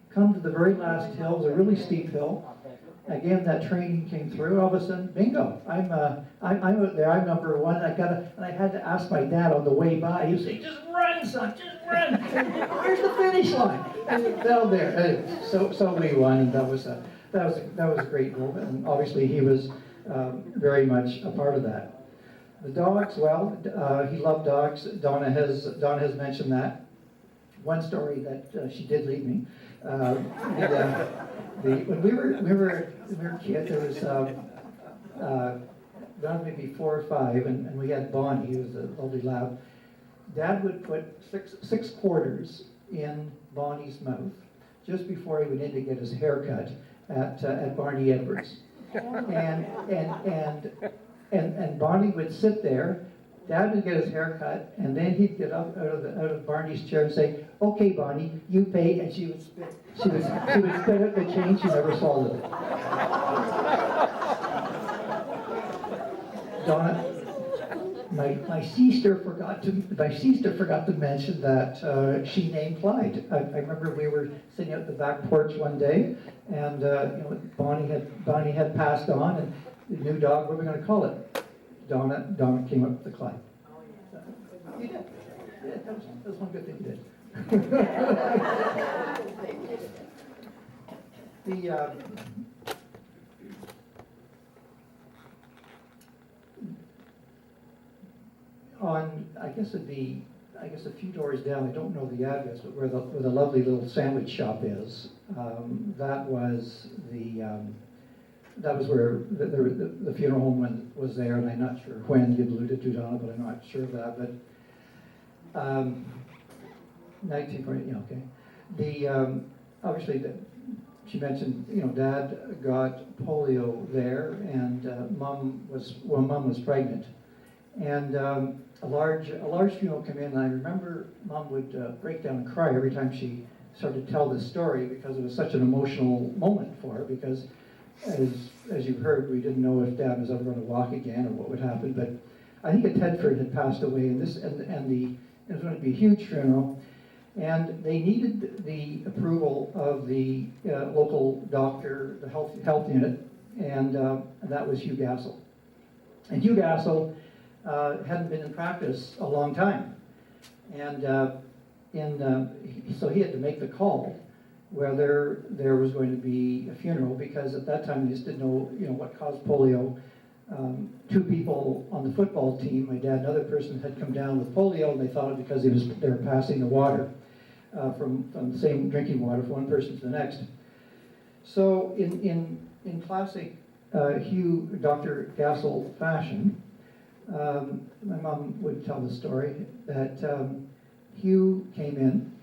E: Come to the very last hill, it was a really steep hill. Again, that training came through. All of a sudden, bingo! I'm out there. I'm number one. And I had to ask my dad on the way by. He was saying, "Just run, son, just run! Where's the finish line?" And down there. Anyway, so we won, and that was a great moment. And obviously, he was very much a part of that. The dogs, well, he loved dogs. Donna has mentioned that. One story that she did leave me. When we were kids, there was Don maybe 4 or 5, and we had Bonnie. He was a lovely lab. Dad would put six quarters in Bonnie's mouth just before he went in to get his hair cut at Barney Edwards, and Bonnie would sit there. Dad would get his hair cut, and then he'd get up out of Barney's chair and say, "Okay, Bonnie, you pay," and she would spit. She would spit out the change. She never swallowed it. Donna, my sister forgot to mention that she named Clyde. I remember we were sitting out the back porch one day, and Bonnie had passed on, and the new dog. What are we going to call it? Donna came up with the Clyde. You did. Yeah, that was one good thing you did. I guess a few doors down, I don't know the address, but where the lovely little sandwich shop is, that was where the funeral home was there, and I'm not sure when you alluded to, Donna, but I'm not sure of that. But 1940, okay. Obviously, she mentioned, Dad got polio there, and Mom was pregnant, and a large funeral came in, and I remember Mom would break down and cry every time she started to tell this story, because it was such an emotional moment for her, because as you've heard, we didn't know if Dad was ever going to walk again or what would happen. But I think a Tedford had passed away, and it was going to be a huge funeral, and they needed the approval of the local doctor, the health unit, and that was Hugh Gassel. And Hugh Gassel hadn't been in practice a long time, and so he had to make the call whether there was going to be a funeral, because at that time they just didn't know, what caused polio. 2 people on the football team, my dad and another person, had come down with polio, and they thought it because they were passing the water from the same drinking water from one person to the next. So in classic Dr. Gassel fashion, my mom would tell the story that Hugh came in,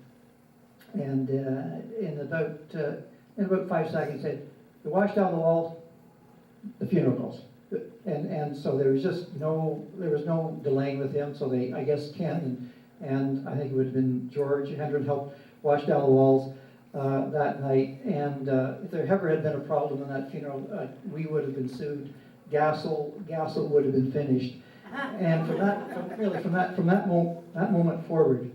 E: and in about 5 seconds said, "You wash down the walls, the funeral goes." And so there was no delaying with him. So I guess Ken and I think it would have been George Hendren helped wash down the walls that night. And if there ever had been a problem in that funeral, we would have been sued. Gassel would have been finished. And from that moment forward,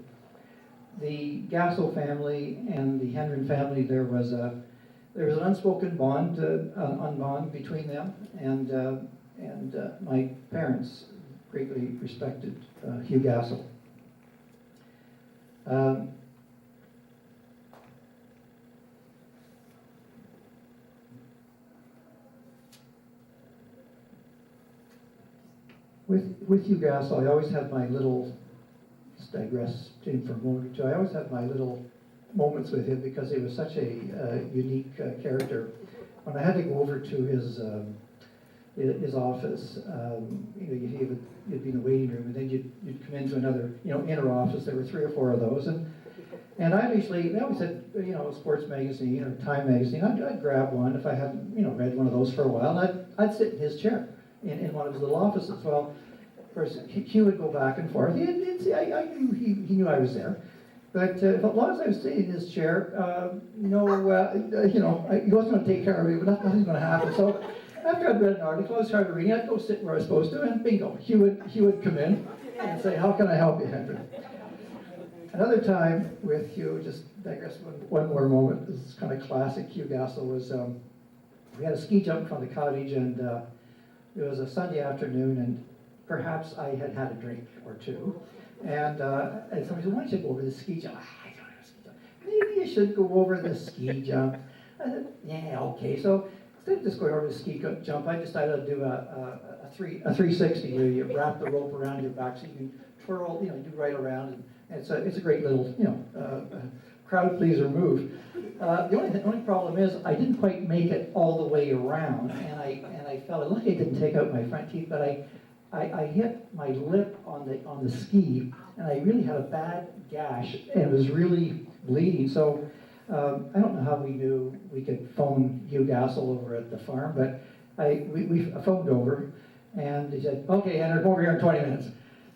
E: the Gassel family and the Hendren family, there was an unspoken bond between them, and my parents greatly respected Hugh Gassel. With Hugh Gassel, I always have my little, just digress Jane for a moment or two, I always have my little moments with him, because he was such a unique character. When I had to go over to his office, you'd be in the waiting room, and then you'd come into another, inner office. There were 3 or 4 of those, and they always had, sports magazine or Time magazine. I'd grab one if I hadn't, read one of those for a while, and I'd sit in his chair in one of his little offices. Well, of course, Hugh would go back and forth. I knew he knew I was there. But as long as I was sitting in his chair, he wasn't going to take care of me, but nothing's going to happen. So I after I'd read an article, I started reading, I'd go sit where I was supposed to, and bingo, he would come in and say, how can I help you, Hendren? Another time with Hugh, just digress one more moment, this is kind of classic Hugh Gassel, was we had a ski jump in front of the cottage, and it was a Sunday afternoon, and perhaps I had had a drink or two, and somebody said, why don't you go over the ski jump? I don't have a ski jump. Maybe you should go over the ski jump. I said, yeah, okay. So instead of just going over the ski jump, I decided to do a 360 where you wrap the rope around your back so you can twirl, you do right around, and it's a great little, crowd pleaser move. The only problem is I didn't quite make it all the way around, and I fell. Luckily, I didn't take out my front teeth, but I hit my lip on the ski, and I really had a bad gash, and it was really bleeding. So I don't know how we knew we could phone Hugh Gassel over at the farm, but we phoned over, and he said, "Okay, Hendren, come over here in 20 minutes."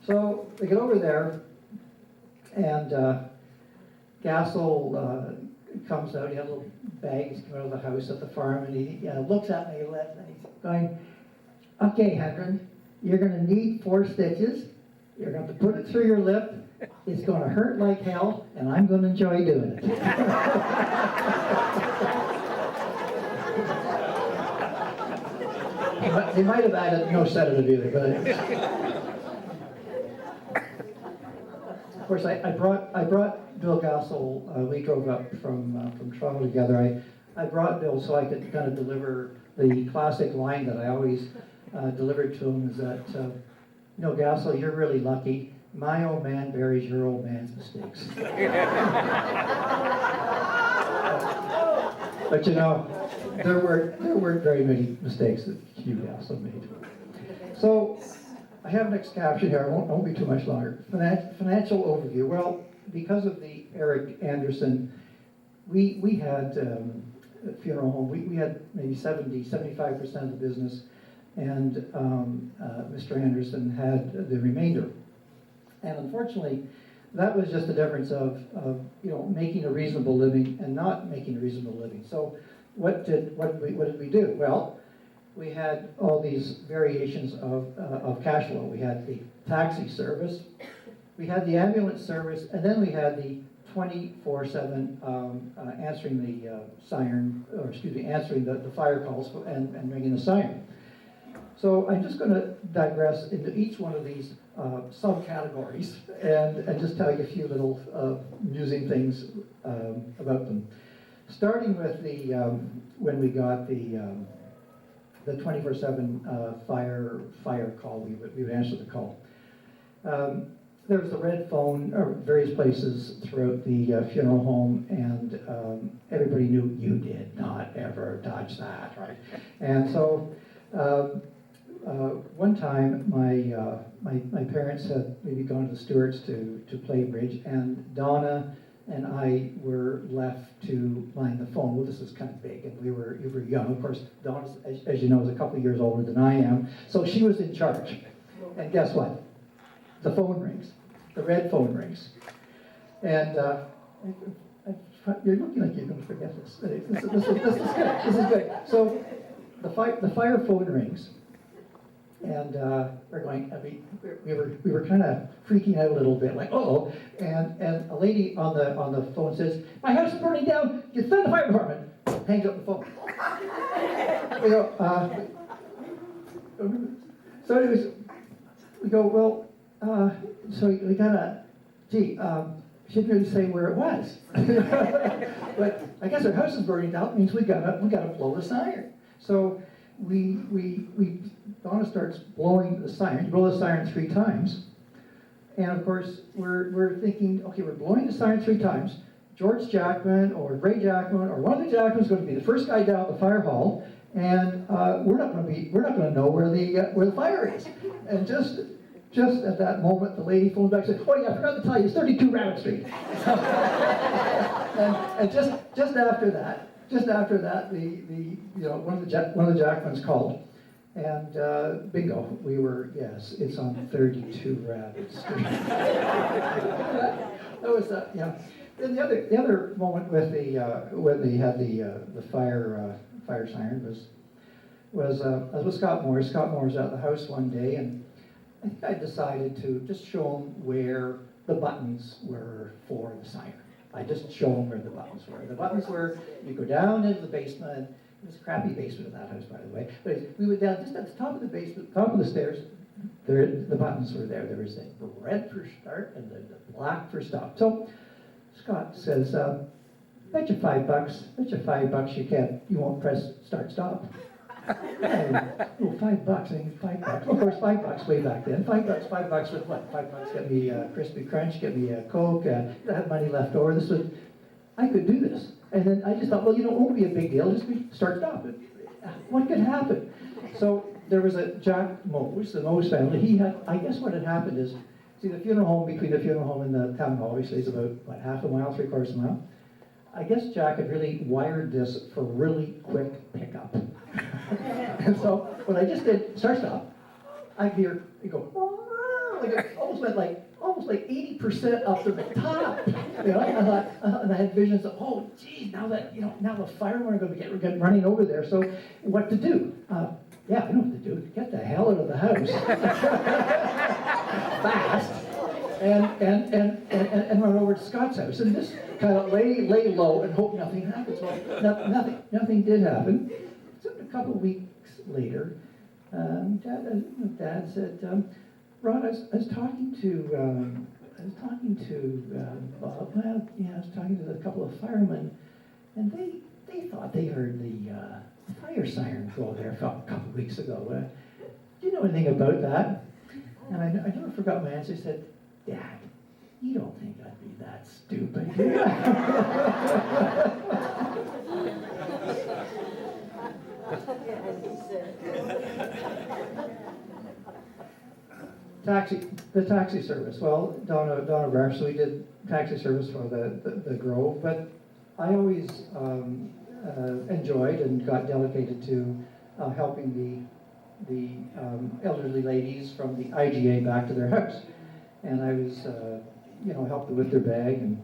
E: So we get over there, and Gassel comes out. He had a little bag. He's coming out of the house at the farm, and he looks at me and he's going, "Okay, Hendren, you're going to need 4 stitches. You're going to put it through your lip. It's going to hurt like hell, and I'm going to enjoy doing it." They might have added no sedative either, but of course I brought Bill Gassel. We drove up from Toronto together. I brought Bill so I could kind of deliver the classic line that I always delivered to him, is that Gassel, you're really lucky. My old man buries your old man's mistakes. But there weren't very many mistakes that Hugh Gassel made. So I have next caption here. I won't be too much longer. Financial overview. Well, because of the Eric Anderson, we had a funeral home. We had maybe 75% of the business, and Mr. Anderson had the remainder. And unfortunately, that was just the difference of making a reasonable living and not making a reasonable living. So what did we do? Well, we had all these variations of cash flow. We had the taxi service, we had the ambulance service, and then we had the 24/7 answering the siren, or excuse me, answering the fire calls and ringing the siren. So I'm just going to digress into each one of these subcategories and just tell you a few little amusing things about them. Starting with the when we got the 24/7 fire call, we would answer the call. There was the red phone, or various places throughout the funeral home, and everybody knew you did not ever touch that, right? And so one time, my parents had maybe gone to the Stewarts to play bridge, and Donna and I were left to line the phone. Well, this was kind of big, and we were young. Of course, Donna, as you know, is a couple of years older than I am, so she was in charge. And guess what? The phone rings. The red phone rings. And you're looking like you're going to forget this. This is good. This is good. So the fire phone rings. And we're going. We were kind of freaking out a little bit, like, uh-oh. And a lady on the phone says, "My house is burning down. You send the fire department." Hangs up the phone. So anyways, we go, well, so we gotta, shouldn't really say where it was. But I guess our house is burning down. Means we gotta blow the siren. So Donna starts blowing the siren. You blow the siren 3 times. And of course, we're thinking, okay, we're blowing the siren 3 times. George Jackman or Ray Jackman or one of the Jackmans is going to be the first guy down the fire hall, and we're not going to know where the fire is. And just at that moment, the lady phoned back and said, "Oh yeah, I forgot to tell you, it's 32 Rabbit Street." and just after that, one of the Jackmans called, and bingo, we were, yes, it's on 32 Rabbit Street. That was Then the other moment with when they had the fire siren was was I was with Scott Moore. Scott Moore was at the house one day, and I think I decided to just show him where the buttons were for the signer. I just show him where the buttons were. The buttons were, you go down into the basement. It was a crappy basement in that house, by the way. But we went down just at the top of the basement, top of the stairs. The buttons were there. There was the red for start and the black for stop. So Scott says, bet you $5 you won't press start stop. Oh, $5, I mean $5. Of course, $5 way back then. $5 with what? $5 get me a crispy crunch, get me a Coke. I had money left over. I could do this. And then I just thought, well, it won't be a big deal. Just be start stop. What could happen? So there was a Jack Mose, the Mose family. I guess what had happened is, see, the funeral home, between the funeral home and the town hall, obviously is about, what, half a mile, 3/4 of a mile. I guess Jack had really wired this for really quick pickup. And so when I just did start stop, I hear it go, like it almost like 80% up to the top. I thought, and I had visions of, oh, geez, now the firemen are going to get running over there. So what to do? Yeah, I know what to do. Get the hell out of the house fast, and run over to Scott's house, and just kind of lay low and hope nothing happens. Well, nothing did happen. So a couple of weeks later, Dad said, Ron, I was talking to Bob. Well, yeah, I was talking to a couple of firemen, and they thought they heard the fire siren go there a couple of weeks ago. Do you know anything about that? And I never forgot my answer. I said, Dad, you don't think I'd be that stupid, do you? The taxi service. Well, Donna Barr, so we did taxi service for the Grove, but I always enjoyed and got delegated to helping the elderly ladies from the IGA back to their house, and I was helped them with their bag and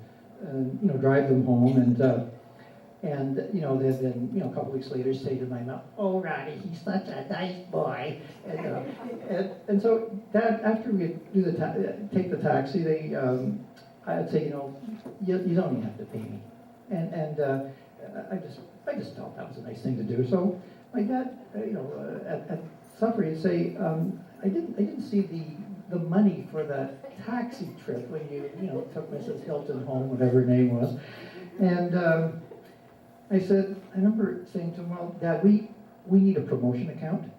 E: drive them home, and then a couple weeks later say to my mom, oh, Ronnie, he's such a nice boy. And so Dad, after we take the taxi, I'd say, you don't even have to pay me. And I just felt that was a nice thing to do. So my dad, at supper, he'd say, I didn't see the money for that taxi trip when you took Mrs. Hilton home, whatever her name was. And I remember saying to him, well, Dad, we need a promotion account.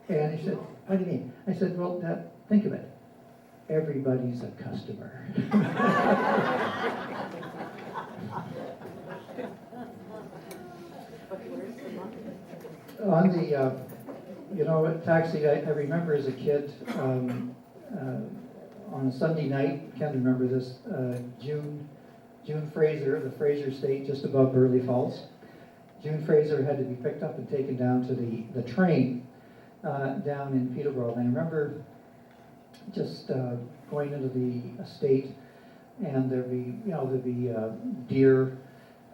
E: And he said, what do you mean? I said, well, Dad, think of it. Everybody's a customer. On the, taxi, I remember as a kid, on a Sunday night, I can't remember this, June Fraser, the Fraser Estate just above Burley Falls. June Fraser had to be picked up and taken down to the train down in Peterborough. And I remember just going into the estate, and there'd be deer,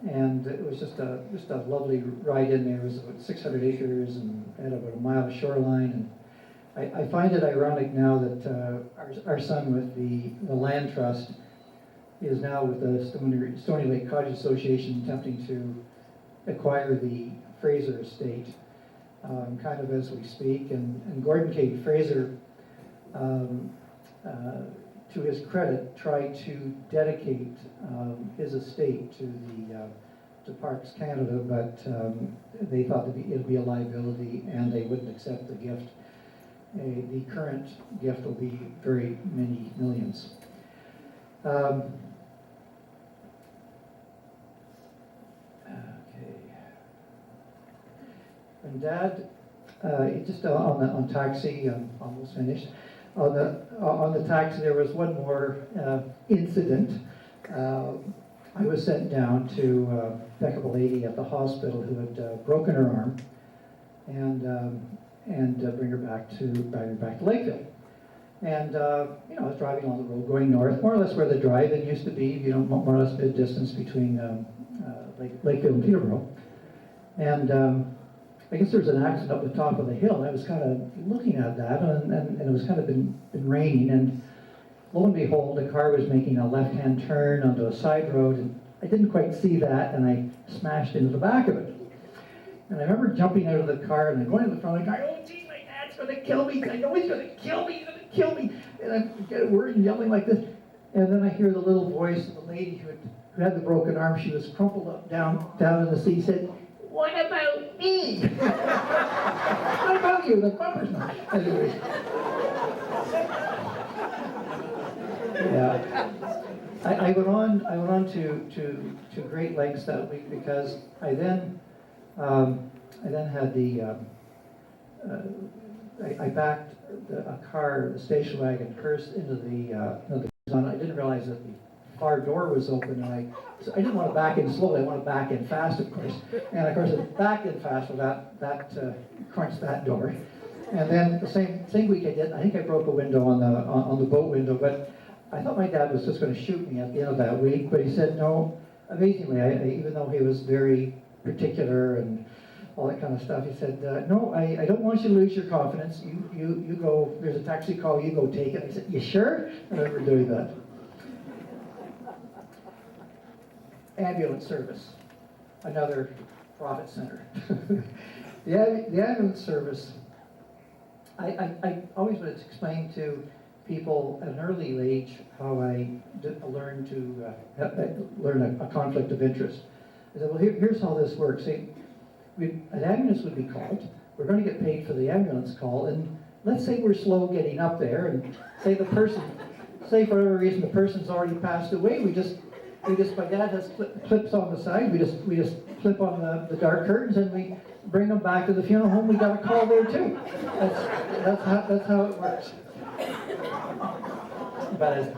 E: and it was just a lovely ride in there. It was about 600 acres and had about a mile of shoreline. And I find it ironic now that our son with the land trust is now with the Stony Lake Cottage Association attempting to acquire the Fraser estate, kind of as we speak. And Gordon K. Fraser, to his credit, tried to dedicate his estate to Parks Canada, but they thought it'd be a liability and they wouldn't accept the gift. The current gift will be very many millions. And Dad, just on taxi, I'm almost finished. On the taxi, there was one more incident. I was sent down to pick up a lady at the hospital who had broken her arm, and bring her back to Lakefield. And I was driving on the road going north, more or less where the drive-in used to be, more or less mid-distance between Lakefield and Peterborough. And I guess there was an accident up the top of the hill, and I was kind of looking at that, and it was kind of been raining, and lo and behold, the car was making a left-hand turn onto a side road, and I didn't quite see that, and I smashed into the back of it. And I remember jumping out of the car, and I'm going to the front of the car, oh gee, my dad's gonna kill me, I know he's gonna kill me, he's gonna kill me, and I'm getting worried and yelling like this, and then I hear the little voice of the lady who had the broken arm. She was crumpled up down in the seat, said, "What about me?" "What about you? The bumper's not." Anyways. Yeah. I went on to great lengths that week, because I then had I backed a car, a station wagon, first into the I didn't realize that the car door was open, and so I didn't want to back in slowly. I want to back in fast, of course. And of course, I backed in fast, so that crunched that door. And then the same week I think I broke a window on the boat window, but I thought my dad was just going to shoot me at the end of that week, but he said no. Amazingly, even though he was very particular and all that kind of stuff, he said, no, I don't want you to lose your confidence. You go, there's a taxi call, you go take it. I said, you sure? I remember doing that. Ambulance service, another profit center. the ambulance service, I always would explain to people at an early age how I learned to learn a conflict of interest. I said, well, here's how this works. See, an ambulance would be called. We're going to get paid for the ambulance call, and let's say we're slow getting up there, and say for whatever reason the person's already passed away. We just my dad has clips on the side. We just clip on the dark curtains, and we bring them back to the funeral home. We got a call there too. That's how it works. But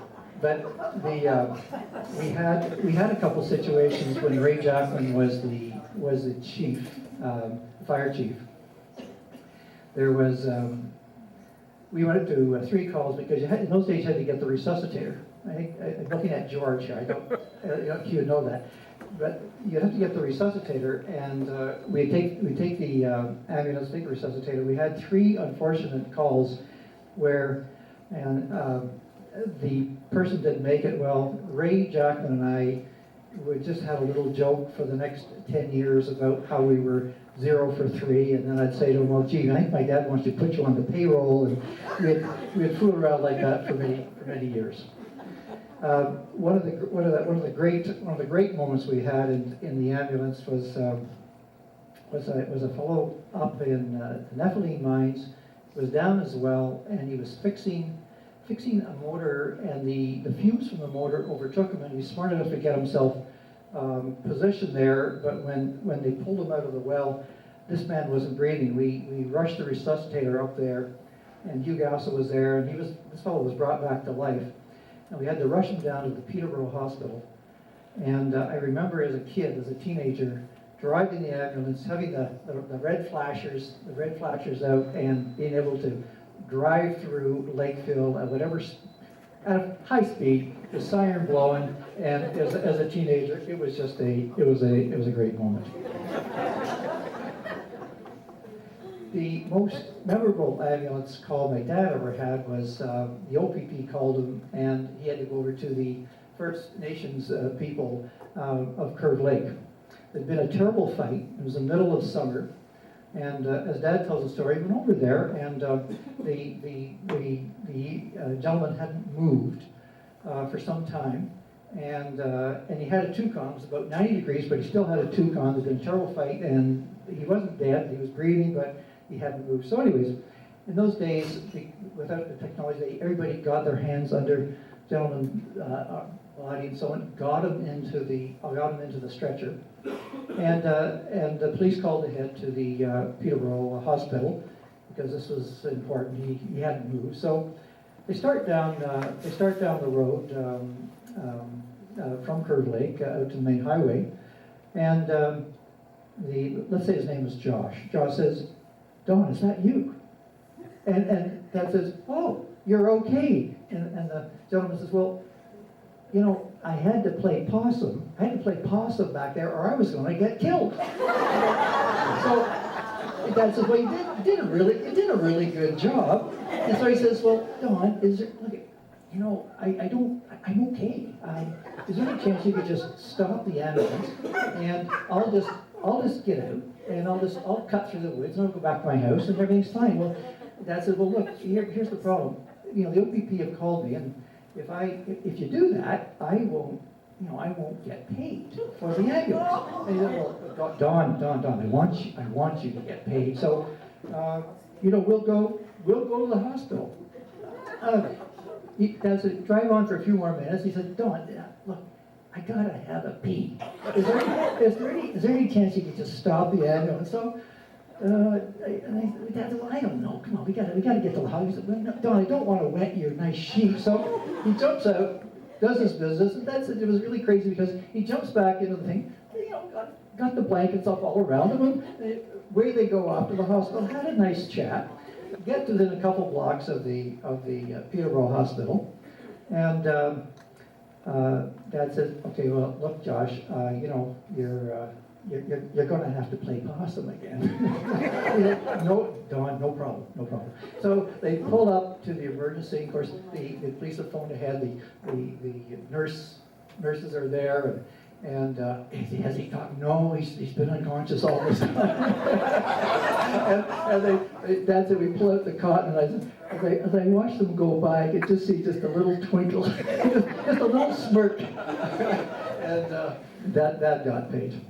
E: we had a couple situations when Ray Jackman was the chief, fire chief. There was we went up to 3 calls, because in those days you had to get the resuscitator. I think I'm looking at George here. I don't you would know that, but you have to get the resuscitator, and we take the ambulance, take the resuscitator. We had 3 unfortunate calls where the person didn't make it. Well, Ray Jackman and I would just have a little joke for the next 10 years about how we were 0 for 3, and then I'd say to him, well, gee, I think my dad wants to put you on the payroll, and we'd fool around like that for many years. One of the great moments we had in the ambulance was a fellow up in the Nephilim mines, was down as well, and he was fixing a motor, and the fumes from the motor overtook him, and he was smart enough to get himself positioned there. But when they pulled him out of the well, this man wasn't breathing. We rushed the resuscitator up there, and Hugh Gassa was there, and this fellow was brought back to life, and we had to rush him down to the Peterborough Hospital. And I remember as a teenager, driving the ambulance, having the red flashers out, and being able to drive through Lakefield at high speed, the siren blowing, and as a teenager, it was a great moment. The most memorable ambulance call my dad ever had was the OPP called him, and he had to go over to the First Nations people of Curve Lake. There'd been a terrible fight. It was the middle of summer, and as Dad tells the story, he went over there, and the gentleman hadn't moved for some time, and he had a toucan. It was about 90 degrees, but he still had a toucan. There'd been a terrible fight, and he wasn't dead. He was breathing, but he hadn't moved. So anyways, in those days, without the technology, everybody got their hands under gentleman's body and so on, got him into the stretcher, and the police called ahead to the Peterborough Hospital, because this was important. He hadn't moved. So they start down the road from Curve Lake out to the main highway, and let's say his name is Josh. Josh says, "Don, is that you?" And Dad says, "Oh, you're okay." And the gentleman says, "Well, you know, I had to play possum. I had to play possum back there, or I was going to get killed." Dad says, well, you did a really good job. And so he says, well, Don, is there, look, you know, I'm okay. Is there any chance you could just stop the ambulance and I'll just get out and I'll cut through the woods and I'll go back to my house and everything's fine. Well, Dad said, well, look, here's the problem. You know, the OPP have called me, and if you do that, I won't get paid for the ambulance. And he said, well, Don, I want you to get paid. So, you know, we'll go to the hospital. Dad said, drive on for a few more minutes. He said, Don, look, I gotta have a pee. Is there any chance you could just stop the ambulance? So, Dad said, well, I don't know. Come on, we gotta get to the house. He said, well, no, Don, I don't want to wet your nice sheet. So he jumps out, does his business, and it was really crazy because he jumps back into the thing, you know, got the blankets up all around him, and away they go off to the hospital, had a nice chat, get to within a couple blocks of the Peterborough Hospital, and Dad said, okay, well, look, Josh, you know, you're going to have to play possum again. No, Don, no problem. So they pull up to the emergency. Of course, the police have phoned ahead. The nurses are there, and has he talked? No, he's been unconscious all this time. and Dad said, we pull out the cotton, and as I watched them go by, I could just see just a little twinkle, just a little smirk, and that got paid.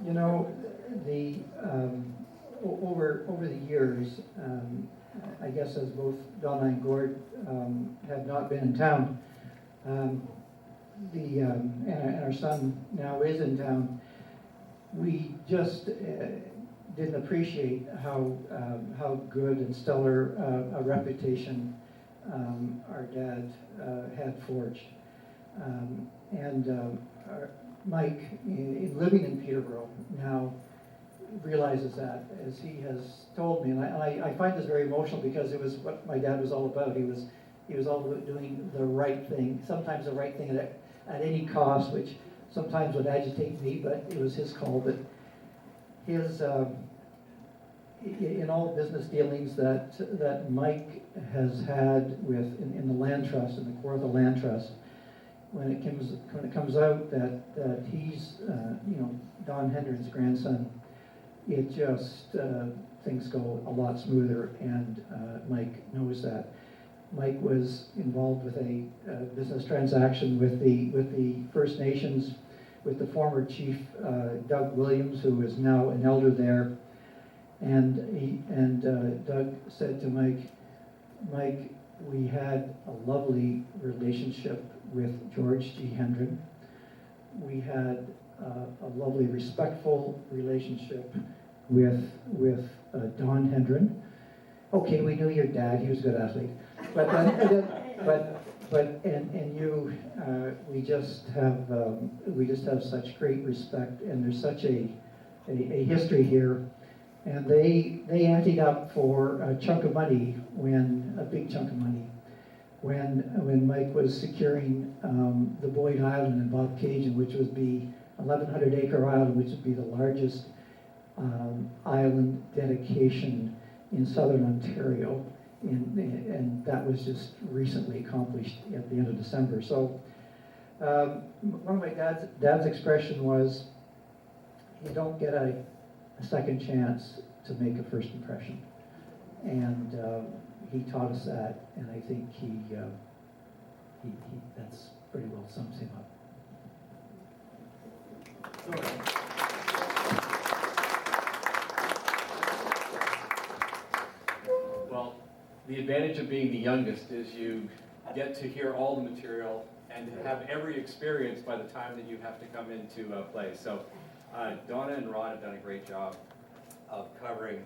E: You know, over the years, I guess as both Donna and Gord have not been in town, and our son now is in town, we just didn't appreciate how good and stellar a reputation our dad had forged. Mike, in living in Peterborough now, realizes that, as he has told me, and I find this very emotional because it was what my dad was all about. He was all about doing the right thing, sometimes the right thing at any cost, which sometimes would agitate me, but it was his call. But his in all business dealings that Mike has had in the land trust, in the core of the land trust, when it comes out that he's Don Hendren's grandson, it just things go a lot smoother, and Mike knows that. Mike was involved with a business transaction with the First Nations, with the former chief Doug Williams, who is now an elder there. And Doug said to Mike, we had a lovely relationship with George G. Hendren. We had a lovely, respectful relationship with Don Hendren. Okay, we knew your dad; he was a good athlete. And you, we just have such great respect, and there's such a history here. And they anteed up for a chunk of money, a big chunk of money, when Mike was securing the Boyd Island in Bobcaygeon, which would be 1,100 acre island, which would be the largest island dedication in southern Ontario, and that was just recently accomplished at the end of December. So one of my dad's expression was, you don't get a second chance to make a first impression, and he taught us that, and I think he that's pretty well sums him up.
F: Well, the advantage of being the youngest is you get to hear all the material and have every experience by the time that you have to come into play. So Donna and Rod have done a great job of covering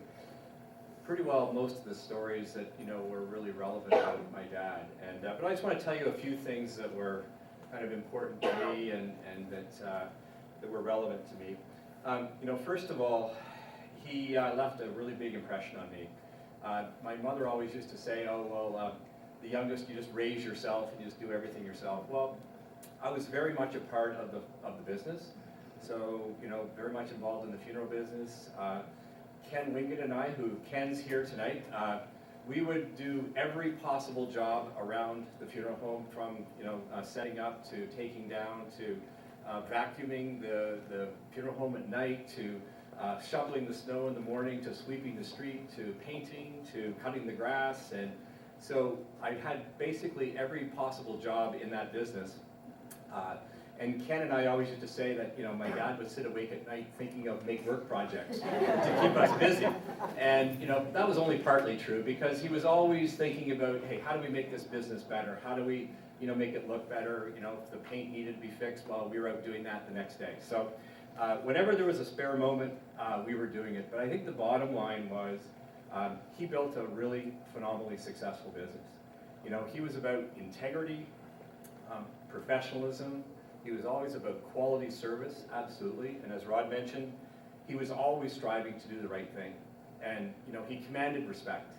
F: pretty well most of the stories that were really relevant about my dad. And but I just want to tell you a few things that were kind of important to me and that were relevant to me. First of all, he left a really big impression on me. My mother always used to say, "Oh well, the youngest, you just raise yourself and you just do everything yourself." Well, I was very much a part of the business. So, very much involved in the funeral business. Ken Wingate and I, who Ken's here tonight, we would do every possible job around the funeral home, from setting up to taking down to vacuuming the funeral home at night, to shoveling the snow in the morning, to sweeping the street, to painting, to cutting the grass. And so I had basically every possible job in that business. And Ken and I always used to say that, my dad would sit awake at night thinking of make work projects to keep us busy. And, that was only partly true, because he was always thinking about, hey, how do we make this business better? How do we, make it look better? If the paint needed to be fixed, well, we were out doing that the next day. So whenever there was a spare moment, we were doing it. But I think the bottom line was he built a really phenomenally successful business. He was about integrity, professionalism. He was always about quality service, absolutely. And as Rod mentioned, he was always striving to do the right thing. And, he commanded respect.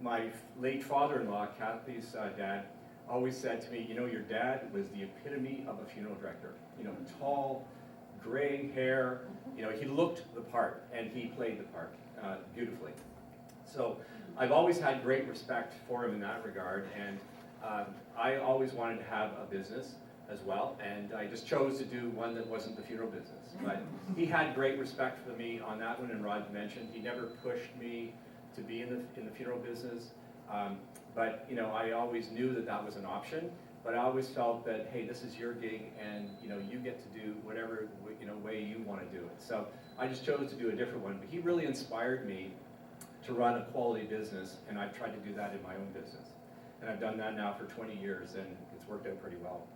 F: My late father-in-law, Kathy's dad, always said to me, your dad was the epitome of a funeral director. Tall, gray hair, he looked the part, and he played the part beautifully. So I've always had great respect for him in that regard, and I always wanted to have a business as well, and I just chose to do one that wasn't the funeral business. But he had great respect for me on that one, and Rod mentioned he never pushed me to be in the funeral business. But I always knew that was an option. But I always felt that, hey, this is your gig, and you get to do whatever way you want to do it. So I just chose to do a different one. But he really inspired me to run a quality business, and I've tried to do that in my own business. And I've done that now for 20 years, and it's worked out pretty well.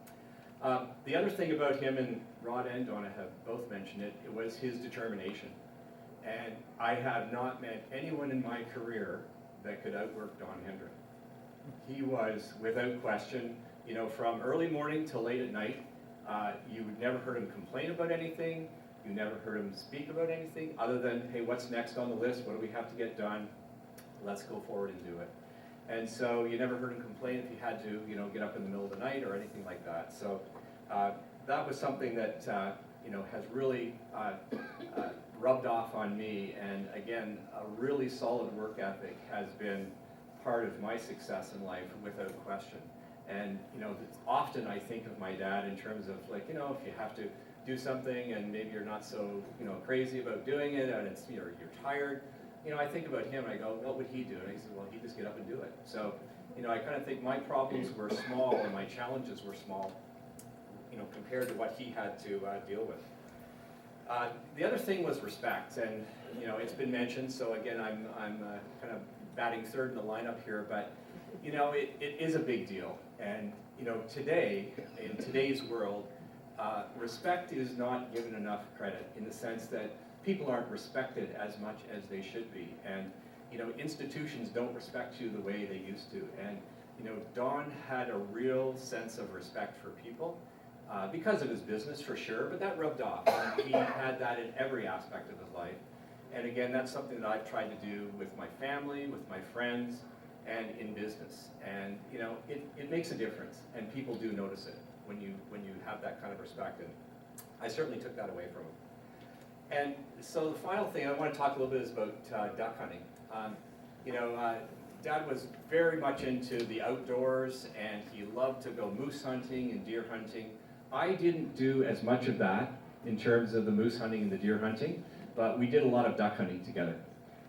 F: The other thing about him, and Rod and Donna have both mentioned it, it was his determination. And I have not met anyone in my career that could outwork Don Hendren. He was, without question, from early morning till late at night. You never heard him complain about anything. You never heard him speak about anything other than, hey, what's next on the list? What do we have to get done? Let's go forward and do it. And so you never heard him complain if he had to, get up in the middle of the night or anything like that. So that was something that, has really rubbed off on me. And again, a really solid work ethic has been part of my success in life, without question. And, often I think of my dad in terms of if you have to do something and maybe you're not so, crazy about doing it, and it's, you're tired. I think about him and I go, what would he do? And he said, well, he'd just get up and do it. So, I kind of think my problems were small and my challenges were small, compared to what he had to deal with. The other thing was respect, and, it's been mentioned, so again, I'm kind of batting third in the lineup here, but, it is a big deal. And, today, in today's world, respect is not given enough credit, in the sense that people aren't respected as much as they should be. And, institutions don't respect you the way they used to. And, Don had a real sense of respect for people, because of his business, for sure, but that rubbed off. And he had that in every aspect of his life. And again, that's something that I've tried to do with my family, with my friends, and in business. And, it makes a difference, and people do notice it when you have that kind of respect. And I certainly took that away from him. And so the final thing I want to talk a little bit is about duck hunting. Dad was very much into the outdoors, and he loved to go moose hunting and deer hunting. I didn't do as much of that in terms of the moose hunting and the deer hunting, but we did a lot of duck hunting together.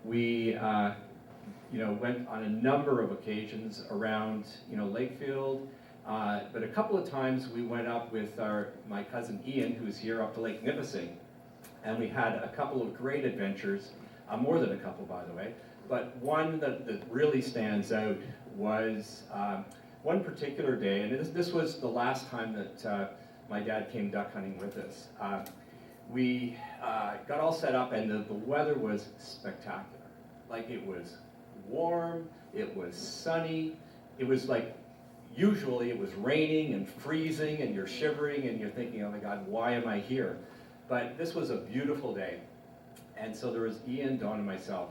F: We went on a number of occasions around Lakefield, but a couple of times we went up with my cousin Ian, who's here, up to Lake Nipissing. And we had a couple of great adventures, more than a couple, by the way. But one that really stands out was one particular day, and this was the last time that my dad came duck hunting with us. We got all set up, and the weather was spectacular. Like, it was warm, it was sunny, it was like, usually it was raining and freezing, and you're shivering, and you're thinking, oh my God, why am I here? But this was a beautiful day. And so there was Ian, Dawn, and myself.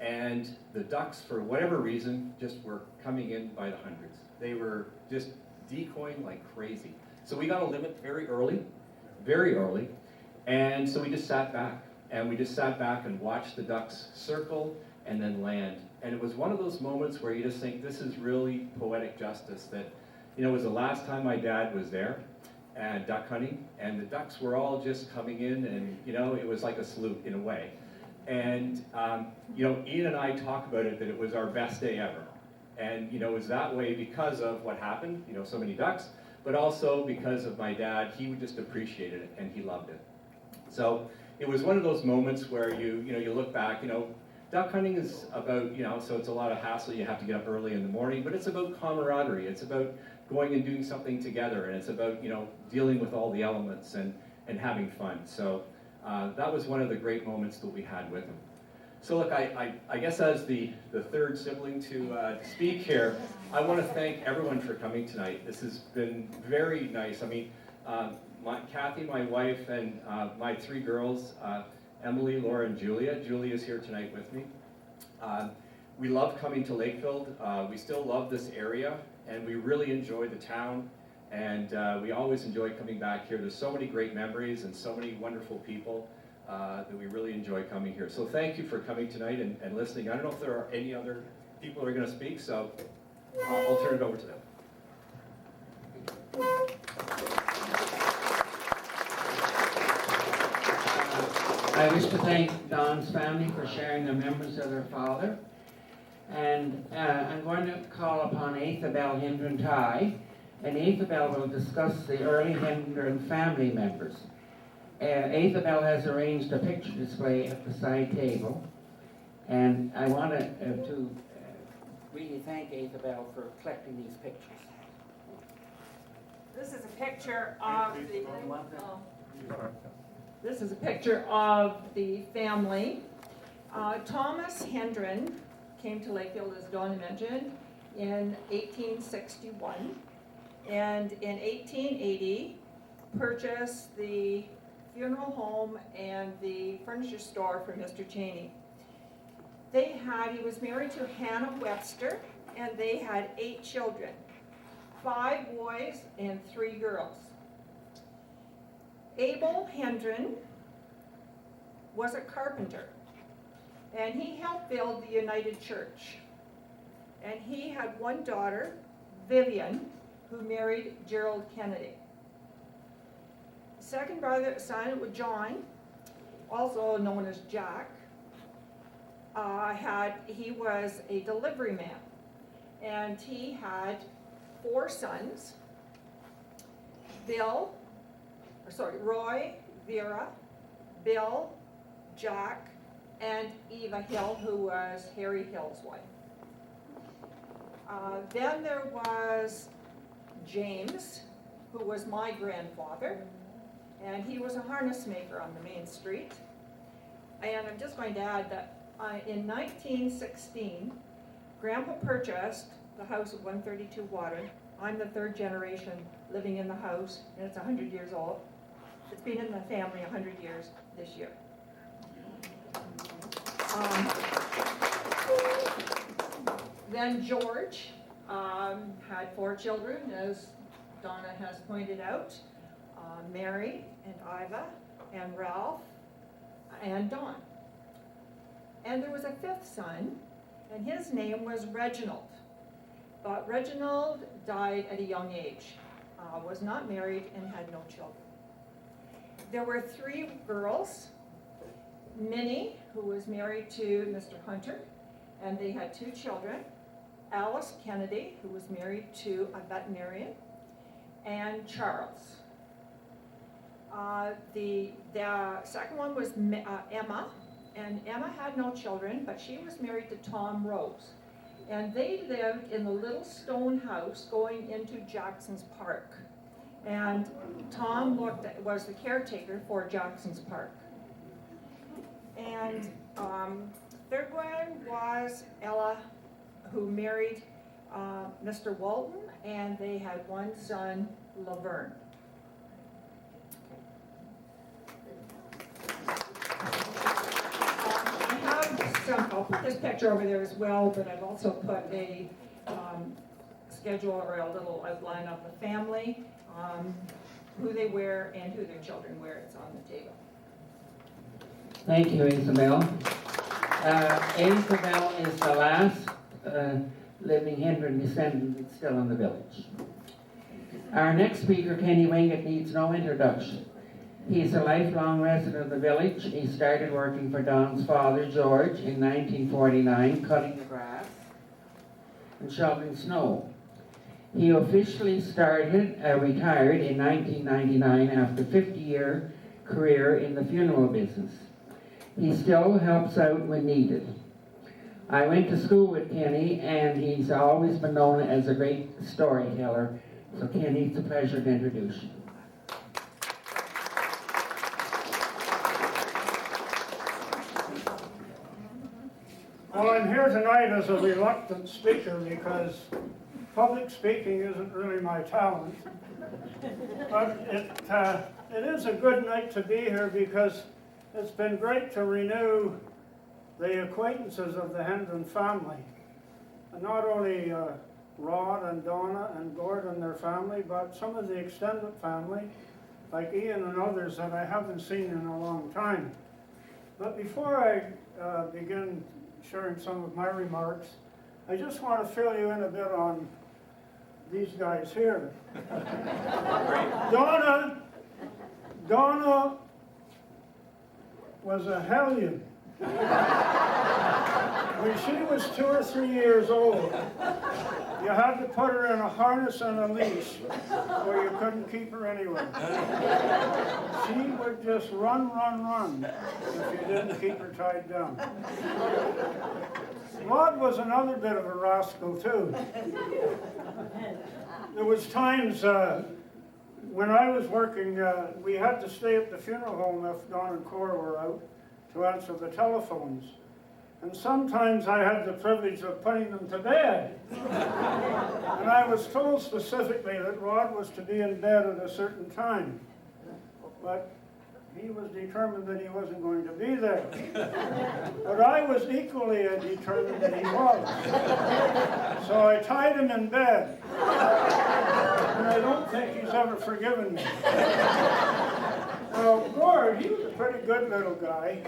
F: And the ducks, for whatever reason, just were coming in by the hundreds. They were just decoying like crazy. So we got a limit very early, and so we just sat back. And we just sat back and watched the ducks circle and then land. And it was one of those moments where you just think, this is really poetic justice, that, you know, it was the last time my dad was there, duck hunting, and the ducks were all just coming in, and, you know, it was like a salute in a way. And, you know, Ian and I talk about it, that it was our best day ever. And, you know, it was that way because of what happened, you know, so many ducks, but also because of my dad. He just appreciated it, and he loved it. So it was one of those moments where you look back, you know, duck hunting is about, you know, so it's a lot of hassle. You have to get up early in the morning, but it's about camaraderie. It's about going and doing something together, and it's about, you know, dealing with all the elements and having fun. So that was one of the great moments that we had with him. So look, I guess as the third sibling to speak here, I want to thank everyone for coming tonight. This has been very nice. I mean, Kathy, my wife, and my three girls, Emily, Laura, and Julia. Julia is here tonight with me. We love coming to Lakefield. We still love this area, and we really enjoy the town, and we always enjoy coming back here. There's so many great memories and so many wonderful people that we really enjoy coming here. So thank you for coming tonight and listening. I don't know if there are any other people who are going to speak, so I'll turn it over to them.
A: I wish to thank Don's family for sharing the memories of their father. And I'm going to call upon Aithabel Hendren Ty, and Aithabel will discuss the early Hendren family members. Aithabel has arranged a picture display at the side table, and I want to really thank Aithabel for collecting these pictures.
G: This is a picture of the family. Thomas Hendren came to Lakefield, as Donna mentioned, in 1861, and in 1880 purchased the funeral home and the furniture store for Mr. Cheney. He was married to Hannah Webster, and they had 8 children, 5 boys and 3 girls. Abel Hendren was a carpenter, and he helped build the United Church. And he had one daughter, Vivian, who married Gerald Kennedy. Second son was John, also known as Jack. He was a delivery man, and he had 4 sons: Roy, Vera, Bill, Jack, and Eva Hill, who was Harry Hill's wife. Then there was James, who was my grandfather, and he was a harness maker on the main street. And I'm just going to add that in 1916, Grandpa purchased the house at 132 Water. I'm the 3rd generation living in the house, and it's 100 years old. It's been in the family 100 years this year. Then George had 4 children, as Donna has pointed out, Mary and Iva and Ralph and Don. And there was a 5th son, and his name was Reginald. But Reginald died at a young age, was not married, and had no children. There were 3 girls: Minnie, who was married to Mr. Hunter, and they had 2 children; Alice Kennedy, who was married to a veterinarian; and Charles. The second one was Emma, and Emma had no children, but she was married to Tom Rose. And they lived in the little stone house going into Jackson's Park. And Tom was the caretaker for Jackson's Park. And third one was Ella, who married Mr. Walton, and they had 1 son, Laverne. I'll put this picture over there as well, but I've also put schedule or a little outline of the family, who they wear and who their children wear. It's on the table.
A: Thank you, Isabel. Isabel is the last living Hendren descendant that's still in the village. Our next speaker, Kenny Wingate, needs no introduction. He's a lifelong resident of the village. He started working for Don's father, George, in 1949, cutting the grass and shoveling snow. He officially retired in 1999 after a 50-year career in the funeral business. He still helps out when needed. I went to school with Kenny, and he's always been known as a great storyteller. So Kenny, it's a pleasure to introduce you.
C: Well, I'm here tonight as a reluctant speaker because public speaking isn't really my talent. But it is a good night to be here because it's been great to renew the acquaintances of the Hendren family. And not only Rod and Donna and Gord and their family, but some of the extended family, like Ian and others that I haven't seen in a long time. But before I begin sharing some of my remarks, I just want to fill you in a bit on these guys here. Donna was a hellion. When she was 2 or 3 years old, you had to put her in a harness and a leash, or you couldn't keep her anywhere. She would just run if you didn't keep her tied down. Rod was another bit of a rascal too. There was times when I was working, we had to stay at the funeral home if Don and Cora were out to answer the telephones. And sometimes I had the privilege of putting them to bed. And I was told specifically that Rod was to be in bed at a certain time. But he was determined that he wasn't going to be there. But I was equally determined that he was. So I tied him in bed. And I don't think he's ever forgiven me. Well, Gord, he was a pretty good little guy.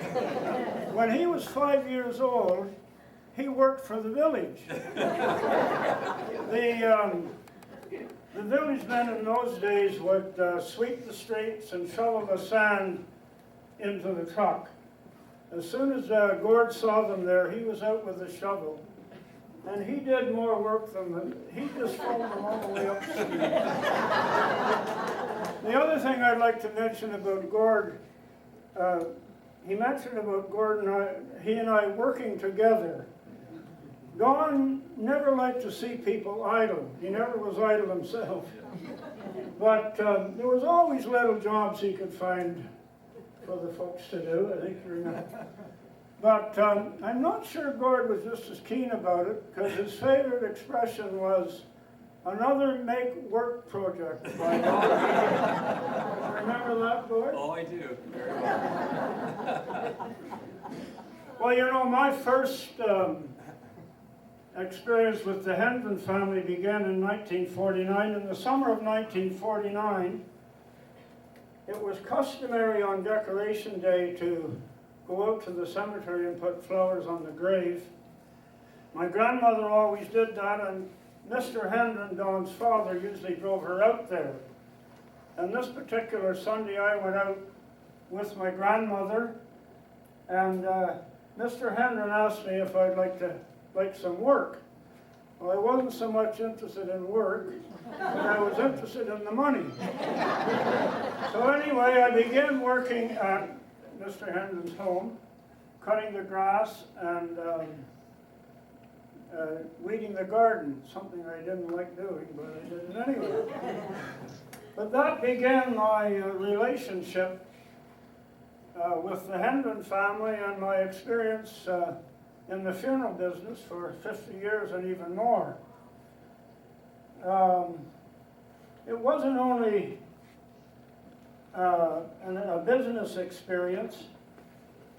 C: When he was 5 years old, he worked for the village. The village men in those days would sweep the streets and shovel the sand into the truck. As soon as Gord saw them there, he was out with a shovel. And he did more work than them. He just followed them all the way up the street. The other thing I'd like to mention about Gord, he mentioned about Gord and he and I working together. Don never liked to see people idle. He never was idle himself. But there was always little jobs he could find for the folks to do, I think you remember. But I'm not sure Gord was just as keen about it, because his favorite expression was, another make-work project by Don. Remember that, Gord?
F: Oh, I do.
C: Well, you know, my first experience with the Hendren family began in 1949. In the summer of 1949, it was customary on Decoration Day to go out to the cemetery and put flowers on the grave. My grandmother always did that, and Mr. Hendren, Don's father, usually drove her out there. And this particular Sunday I went out with my grandmother, and Mr. Hendren asked me if I'd like some work. Well, I wasn't so much interested in work, but I was interested in the money. So anyway, I began working at Mr. Hendren's home, cutting the grass and weeding the garden, something I didn't like doing, but I did it anyway. But that began my relationship with the Hendren family and my experience in the funeral business for 50 years and even more. It wasn't only a business experience.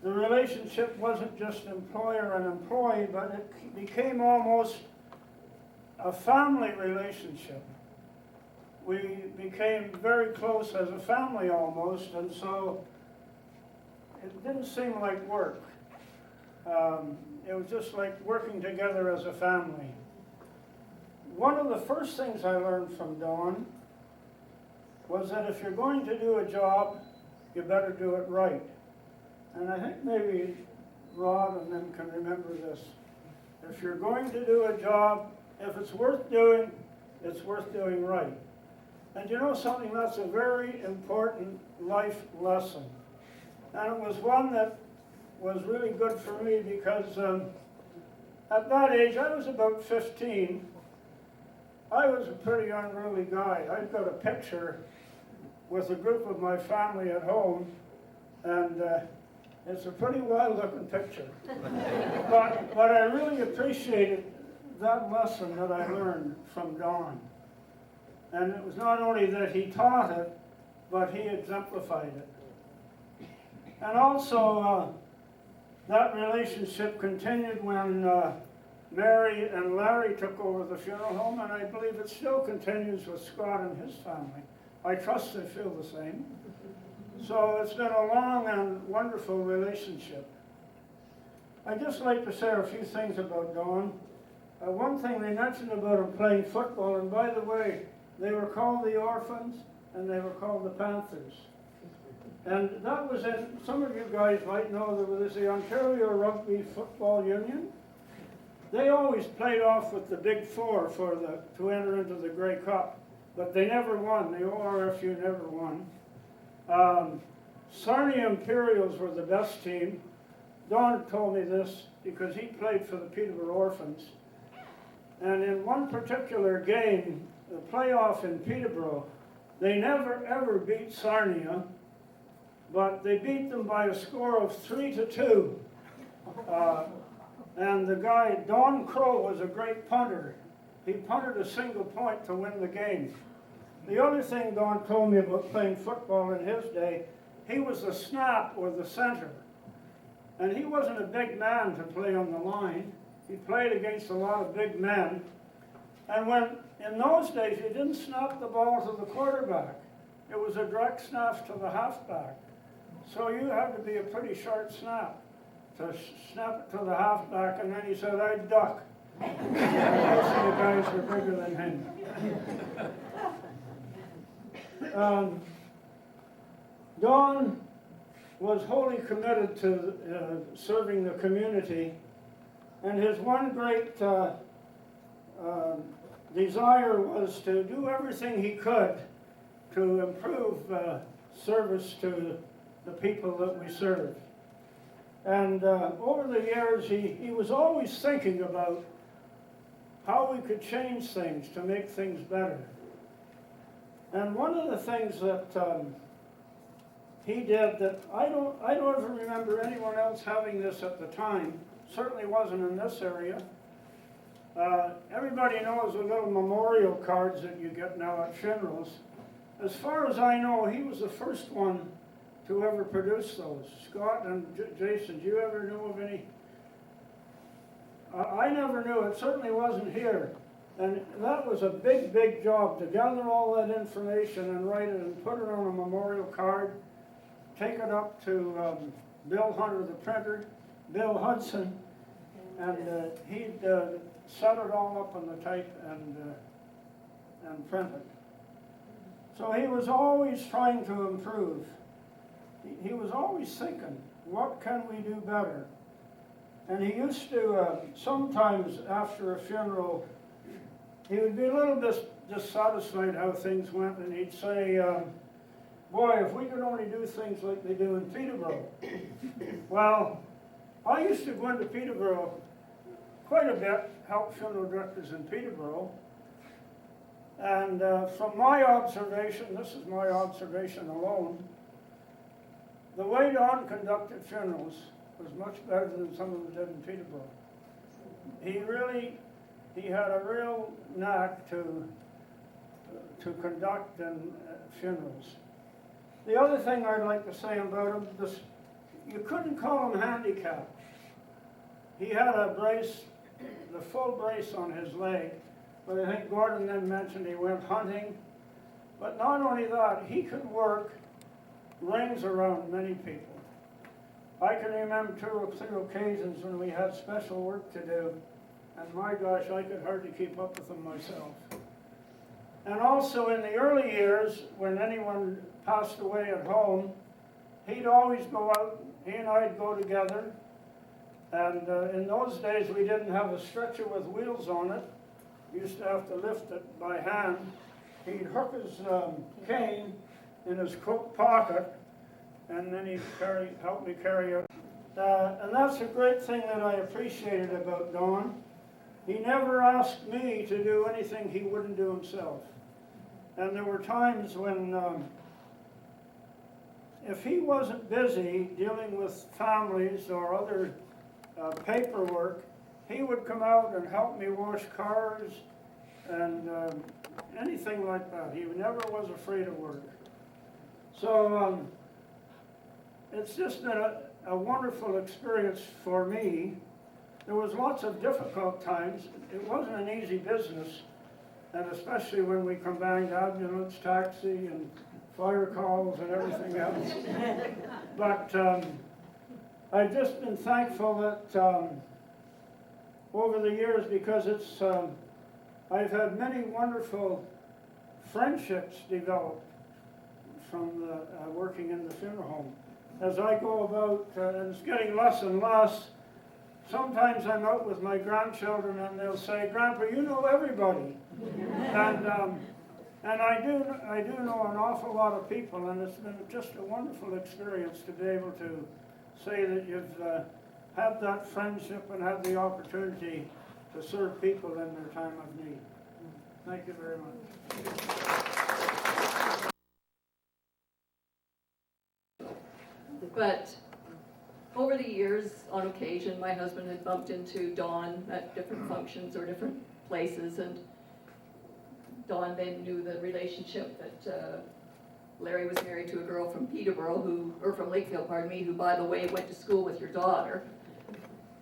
C: The relationship wasn't just employer and employee, but it became almost a family relationship. We became very close as a family almost, and so it didn't seem like work. It was just like working together as a family. One of the first things I learned from Don was that if you're going to do a job, you better do it right. And I think maybe Rod and them can remember this. If you're going to do a job, if it's worth doing, it's worth doing right. And you know something, that's a very important life lesson. And it was one that was really good for me because at that age, I was about 15, I was a pretty unruly guy. I've got a picture with a group of my family at home, and it's a pretty wild-looking picture. but I really appreciated that lesson that I learned from Don. And it was not only that he taught it, but he exemplified it. And also, that relationship continued when Mary and Larry took over the funeral home, and I believe it still continues with Scott and his family. I trust they feel the same. So it's been a long and wonderful relationship. I'd just like to say a few things about Don. One thing they mentioned about him playing football, and by the way, they were called the Orphans and they were called the Panthers. And that was in, some of you guys might know, there was the Ontario Rugby Football Union. They always played off with the Big Four to enter into the Grey Cup, but they never won. The ORFU never won. Sarnia Imperials were the best team. Don told me this because he played for the Peterborough Orphans. And in one particular game, the playoff in Peterborough, they never ever beat Sarnia, but they beat them by a score of 3-2. And the guy, Don Crow, was a great punter. He punted a single point to win the game. The other thing Don told me about playing football in his day, he was the snap or the center. And he wasn't a big man to play on the line. He played against a lot of big men. And when, in those days, you didn't snap the ball to the quarterback. It was a direct snap to the halfback. So you had to be a pretty sharp snap to snap it to the halfback, and then he said, I'd duck. Most of the guys were bigger than him. Don was wholly committed to serving the community, and his one great desire was to do everything he could to improve service to the people that we serve. And over the years, he was always thinking about how we could change things to make things better. And one of the things that he did that I don't ever remember anyone else having this at the time, certainly wasn't in this area. Everybody knows the little memorial cards that you get now at funerals. As far as I know, he was the first one to ever produce those. Scott and Jason, do you ever know of any? I never knew. It certainly wasn't here. And that was a big, big job to gather all that information and write it and put it on a memorial card, take it up to Bill Hunter, the printer, Bill Hudson, and he'd set it all up on the type and print it. So he was always trying to improve. He was always thinking, what can we do better? And he used to, sometimes after a funeral, he would be a little bit dissatisfied how things went, and he'd say, boy, if we could only do things like they do in Peterborough. Well, I used to go into Peterborough quite a bit, help funeral directors in Peterborough. And from my observation, this is my observation alone, the way Don conducted funerals was much better than some of them did in Peterborough. He had a real knack to conduct funerals. The other thing I'd like to say about him, you couldn't call him handicapped. He had a brace, the full brace on his leg, But I think Gordon then mentioned he went hunting. But not only that, he could work rings around many people. I can remember 2 or 3 occasions when we had special work to do, and my gosh, I could hardly keep up with them myself. And also in the early years, when anyone passed away at home, he'd always go out, he and I'd go together, and in those days we didn't have a stretcher with wheels on it. We used to have to lift it by hand. He'd hook his cane in his coat pocket, and then he'd help me carry it. And that's a great thing that I appreciated about Don. He never asked me to do anything he wouldn't do himself. And there were times when, if he wasn't busy dealing with families or other paperwork, he would come out and help me wash cars and anything like that. He never was afraid of work. So it's just been a wonderful experience for me. There was lots of difficult times. It wasn't an easy business, and especially when we combined ambulance, taxi, and fire calls and everything else. But I've just been thankful that over the years, because it's I've had many wonderful friendships develop from working in the funeral home. As I go about, and it's getting less and less, sometimes I'm out with my grandchildren and they'll say, "Grandpa, you know everybody." And I do know an awful lot of people, and it's been just a wonderful experience to be able to say that you've had that friendship and had the opportunity to serve people in their time of need. Thank you very much.
H: But over the years, on occasion, my husband had bumped into Don at different functions or different places, and Don then knew the relationship that Larry was married to a girl from Peterborough, or from Lakefield, pardon me, who, by the way, went to school with your daughter.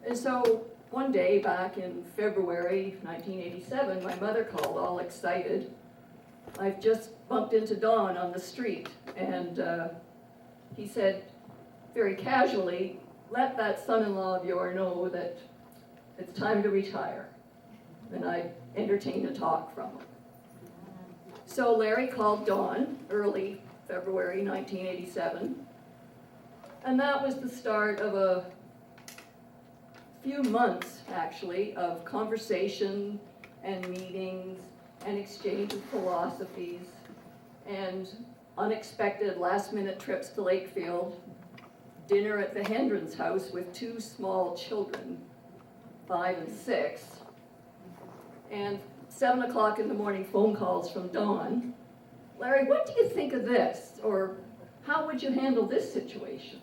H: And so one day back in February 1987, my mother called all excited. "I've just bumped into Don on the street," and he said very casually, "Let that son-in-law of yours know that it's time to retire." And I entertained a talk from him. So Larry called Don early February 1987, and that was the start of a few months, actually, of conversation and meetings and exchange of philosophies and unexpected last-minute trips to Lakefield, dinner at the Hendren's house with 2 small children, 5 and 6, and 7 o'clock in the morning phone calls from Don. "Larry, what do you think of this?" Or, "How would you handle this situation?"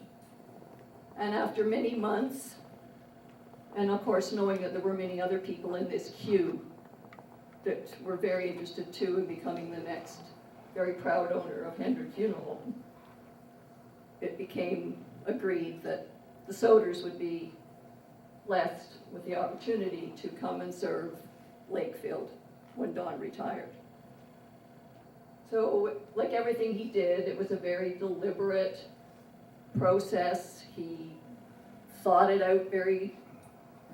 H: And after many months, and of course knowing that there were many other people in this queue that were very interested too in becoming the next very proud owner of Hendren Funeral Home, it became agreed that the Soders would be blessed with the opportunity to come and serve Lakefield when Don retired. So, like everything he did, it was a very deliberate process. He thought it out very,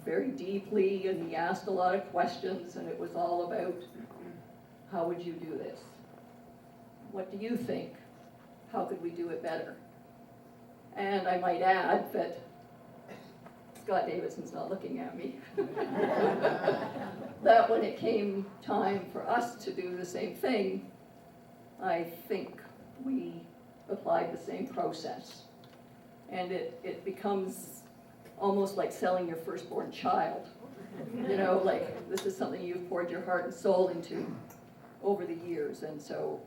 H: very deeply, and he asked a lot of questions, and it was all about, how would you do this? What do you think? How could we do it better? And I might add that Scott Davidson's not looking at me. That when it came time for us to do the same thing, I think we applied the same process. And it becomes almost like selling your firstborn child. You know, like, this is something you've poured your heart and soul into over the years. And so,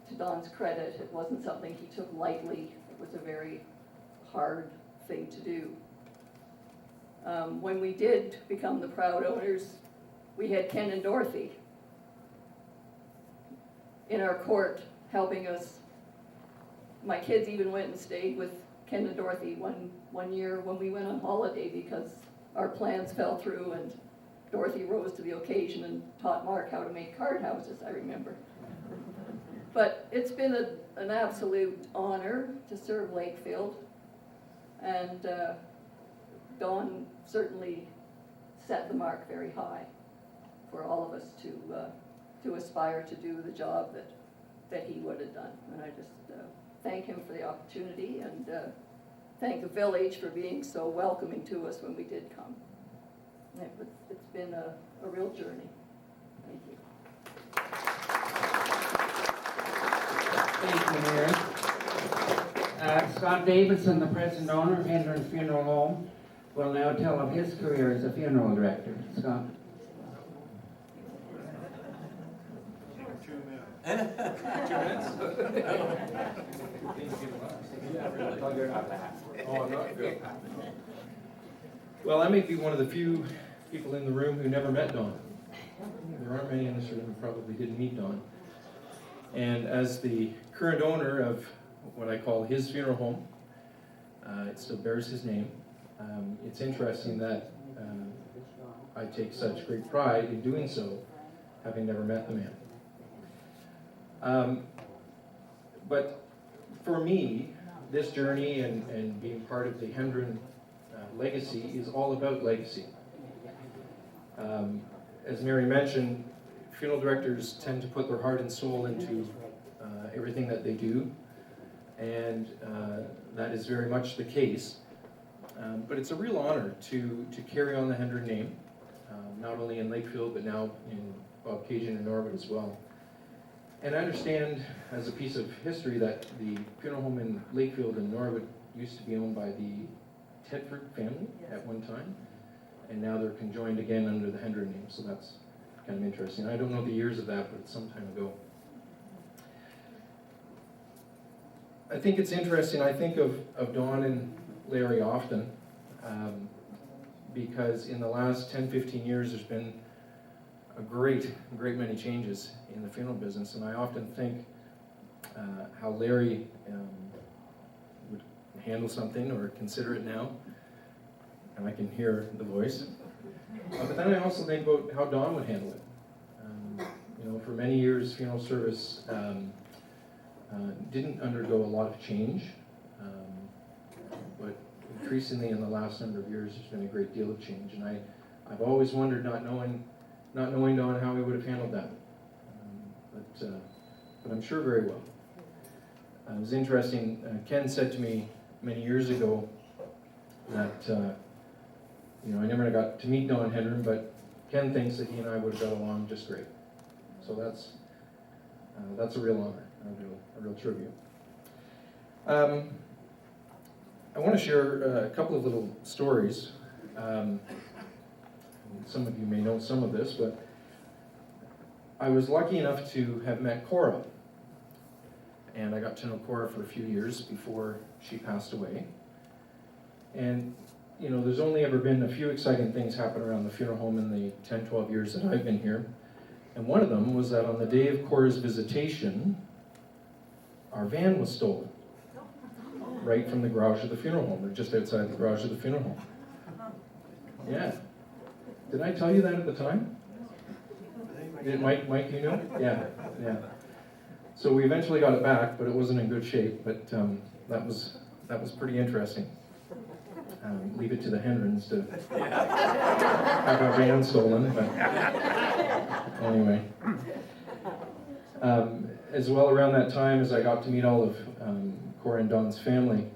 H: to Don's credit, it wasn't something he took lightly. It was a very hard thing to do. When we did become the proud owners, we had Ken and Dorothy in our court helping us. My kids even went and stayed with Ken and Dorothy one year when we went on holiday because our plans fell through and Dorothy rose to the occasion and taught Mark how to make card houses, I remember. But it's been an absolute honor to serve Lakefield, and Don certainly set the mark very high for all of us to aspire to do the job that he would have done. And I just thank him for the opportunity, and thank the village for being so welcoming to us when we did come. It's been a real journey. Thank you.
A: Thank you, Mary. Scott Davidson, the present owner of Hendren Funeral Home, will now tell of his career as a funeral director. Scott.
I: Well, I may be one of the few people in the room who never met Don. There aren't many in this room who probably didn't meet Don. And as the current owner of what I call his funeral home, it still bears his name. It's interesting that I take such great pride in doing so, having never met the man. But for me, this journey and being part of the Hendren legacy is all about legacy. As Mary mentioned, funeral directors tend to put their heart and soul into everything that they do, and that is very much the case. But it's a real honor to carry on the Hendren name, not only in Lakefield, but now in Cajun and Norwood as well. And I understand, as a piece of history, that the funeral home in Lakefield and Norwood used to be owned by the Tedford family at one time, and now they're conjoined again under the Hendren name, so that's kind of interesting. I don't know the years of that, but it's some time ago. I think it's interesting, I think of Don and Larry often, because in the last 10, 15 years there's been a great many changes in the funeral business, and I often think how Larry would handle something or consider it now, and I can hear the voice. But then I also think about how Don would handle it. You know, for many years, funeral service didn't undergo a lot of change, but increasingly in the last number of years, there's been a great deal of change, and I've always wondered, not knowing Don, how he would have handled that. But I'm sure very well. It was interesting, Ken said to me many years ago that, you know, I never got to meet Don Hendren, but Ken thinks that he and I would have got along just great. So that's a real honor, a real tribute. I want to share a couple of little stories. Some of you may know some of this, but I was lucky enough to have met Cora. And I got to know Cora for a few years before she passed away. And, you know, there's only ever been a few exciting things happen around the funeral home in the 10, 12 years that I've been here. And one of them was that on the day of Cora's visitation, our van was stolen. Right from the garage of the funeral home, or just outside the garage of the funeral home. Yeah. Did I tell you that at the time? Did Mike, you know? Yeah. So we eventually got it back, but it wasn't in good shape. But that was pretty interesting. Leave it to the Hendrens to have our van stolen. But anyway, as well around that time, as I got to meet all of Cora and Don's family,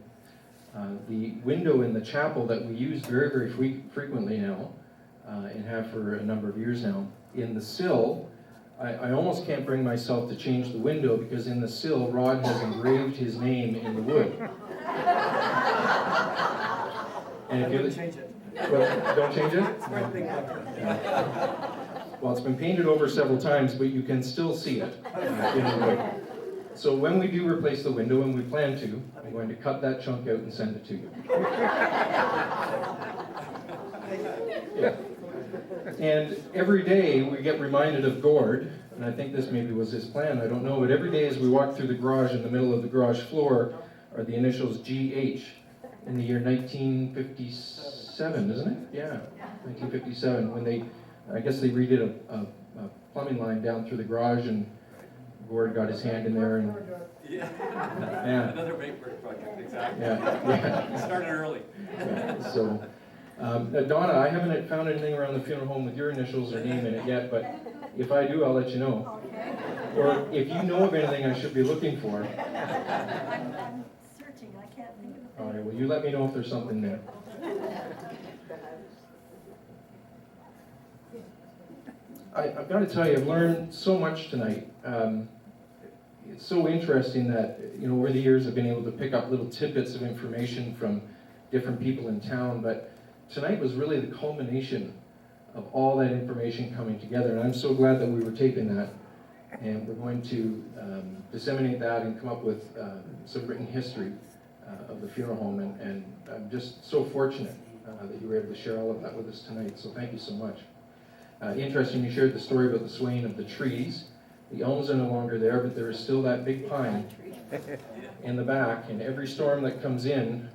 I: the window in the chapel that we use very, very frequently now, and have for a number of years now, in the sill, I almost can't bring myself to change the window, because in the sill, Rod has engraved his name in the wood. And if you change it. Well, don't change it? It's quite a big letter. Yeah. Well, it's been painted over several times, but you can still see it in the wood. So when we do replace the window, and we plan to, I'm going to cut that chunk out and send it to you. Yeah. And every day we get reminded of Gord, and I think this maybe was his plan, I don't know, but every day as we walk through the garage, in the middle of the garage floor are the initials GH in the year 1957, isn't it? Yeah, 1957, when I guess they redid a plumbing line down through the garage, and Gord got his hand in there, and
F: Yeah.
I: Yeah.
F: Another make work project, exactly.
I: yeah,
F: We started early.
I: yeah. So, Donna, I haven't found anything around the funeral home with your initials or name in it yet, but if I do, I'll let you know. Or if you know of anything I should be looking for,
D: I'm searching, I can't think of a thing.
I: all right, well, you let me know if there's something there. I've got to tell you, I've learned so much tonight. It's so interesting that, over the years I've been able to pick up little tidbits of information from different people in town, but tonight was really the culmination of all that information coming together, and I'm so glad that we were taping that, and we're going to disseminate that and come up with some written history of the funeral home, and I'm just so fortunate that you were able to share all of that with us tonight, so thank you so much. Interesting, you shared the story about the swaying of the trees. The elms are no longer there, but there is still that big pine in the back, and every storm that comes in,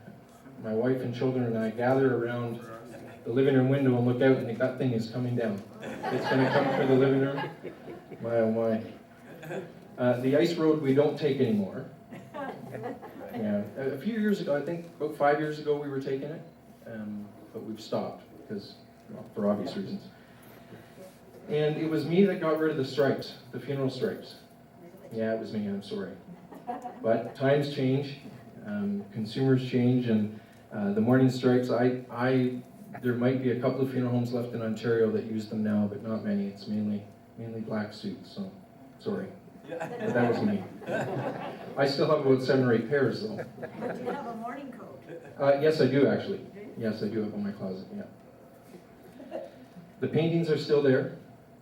I: my wife and children and I gather around the living room window and look out and think that thing is coming down. It's going to come through the living room. My oh my. The ice road we don't take anymore. Yeah, a few years ago, I think about 5 years ago, we were taking it, but we've stopped because, for obvious reasons. And it was me that got rid of the stripes, the funeral stripes. Yeah, it was me, I'm sorry. But times change, consumers change, and the mourning stripes, there might be a couple of funeral homes left in Ontario that use them now, but not many. It's mainly black suits, so sorry. But that was me. I still have about 7 or 8 pairs, though.
D: Do you have a morning coat?
I: Yes, I do, actually. Yes, I do have in my closet, yeah. The paintings are still there.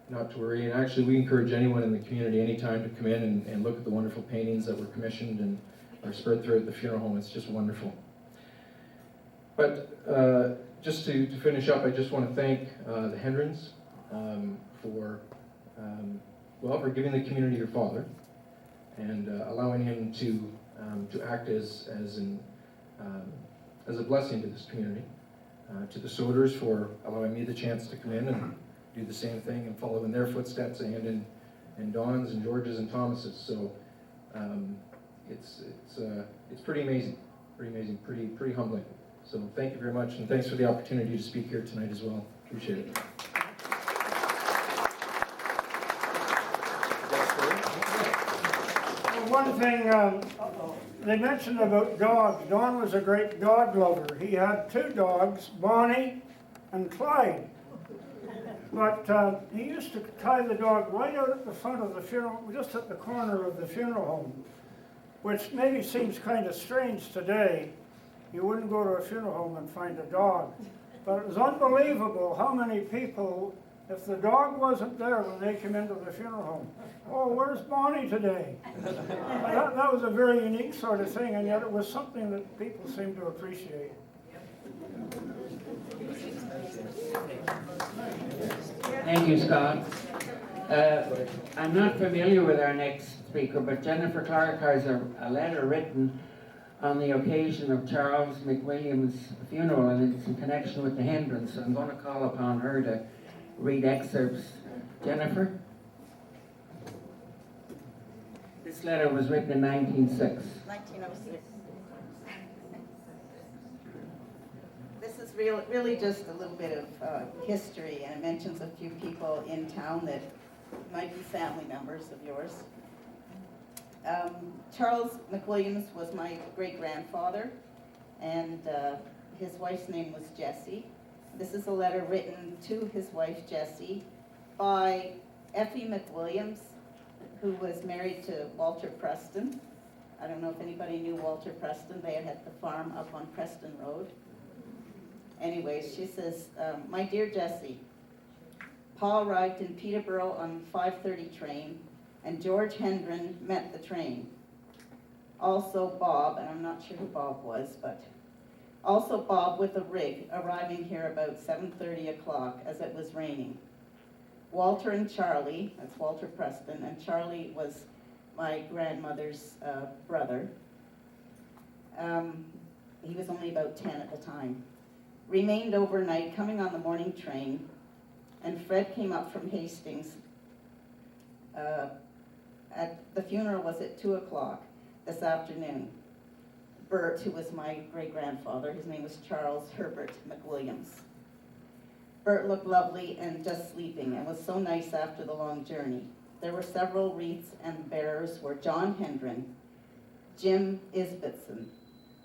I: Not to worry, and actually we encourage anyone in the community anytime to come in and look at the wonderful paintings that were commissioned and are spread throughout the funeral home. It's just wonderful. But just to finish up, I just want to thank the Hendrens for giving the community your father and allowing him to act as a blessing to this community. To the Soders for allowing me the chance to come in and do the same thing and follow in their footsteps, and in Don's and George's and Thomas's. So it's pretty amazing, pretty humbling. So thank you very much, and thanks for the opportunity to speak here tonight as well. Appreciate it.
C: One thing, they mentioned about dogs. Don was a great dog lover. He had 2 dogs, Bonnie and Clyde. But he used to tie the dog right out at the front of the funeral, just at the corner of the funeral home, which maybe seems kind of strange today. You wouldn't go to a funeral home and find a dog. But it was unbelievable how many people, if the dog wasn't there when they came into the funeral home, oh, where's Bonnie today? That was a very unique sort of thing, and yet it was something that people seemed to appreciate.
A: Thank you, Scott. I'm not familiar with our next speaker, but Jennifer Clark has a letter written on the occasion of Charles McWilliam's funeral, and it's in connection with the Hendrens. So I'm going to call upon her to read excerpts. Jennifer? This letter was written in 1906.
J: 1906. This is really just a little bit of history, and it mentions a few people in town that might be family members of yours. Charles McWilliams was my great-grandfather, and his wife's name was Jessie. This is a letter written to his wife Jessie by Effie McWilliams, who was married to Walter Preston. I don't know if anybody knew Walter Preston. They had the farm up on Preston Road. Anyways, she says, my dear Jessie, Paul arrived in Peterborough on 5:30 train, and George Hendren met the train. Also Bob, and I'm not sure who Bob was, but also Bob with a rig arriving here about 7:30 o'clock as it was raining. Walter and Charlie, that's Walter Preston, and Charlie was my grandmother's brother. He was only about 10 at the time. Remained overnight, coming on the morning train. and Fred came up from Hastings. The funeral was at 2 o'clock this afternoon. Bert, who was my great-grandfather, his name was Charles Herbert McWilliams. Bert looked lovely and just sleeping, and was so nice after the long journey. There were several wreaths, and bearers were John Hendren, Jim Isbitson,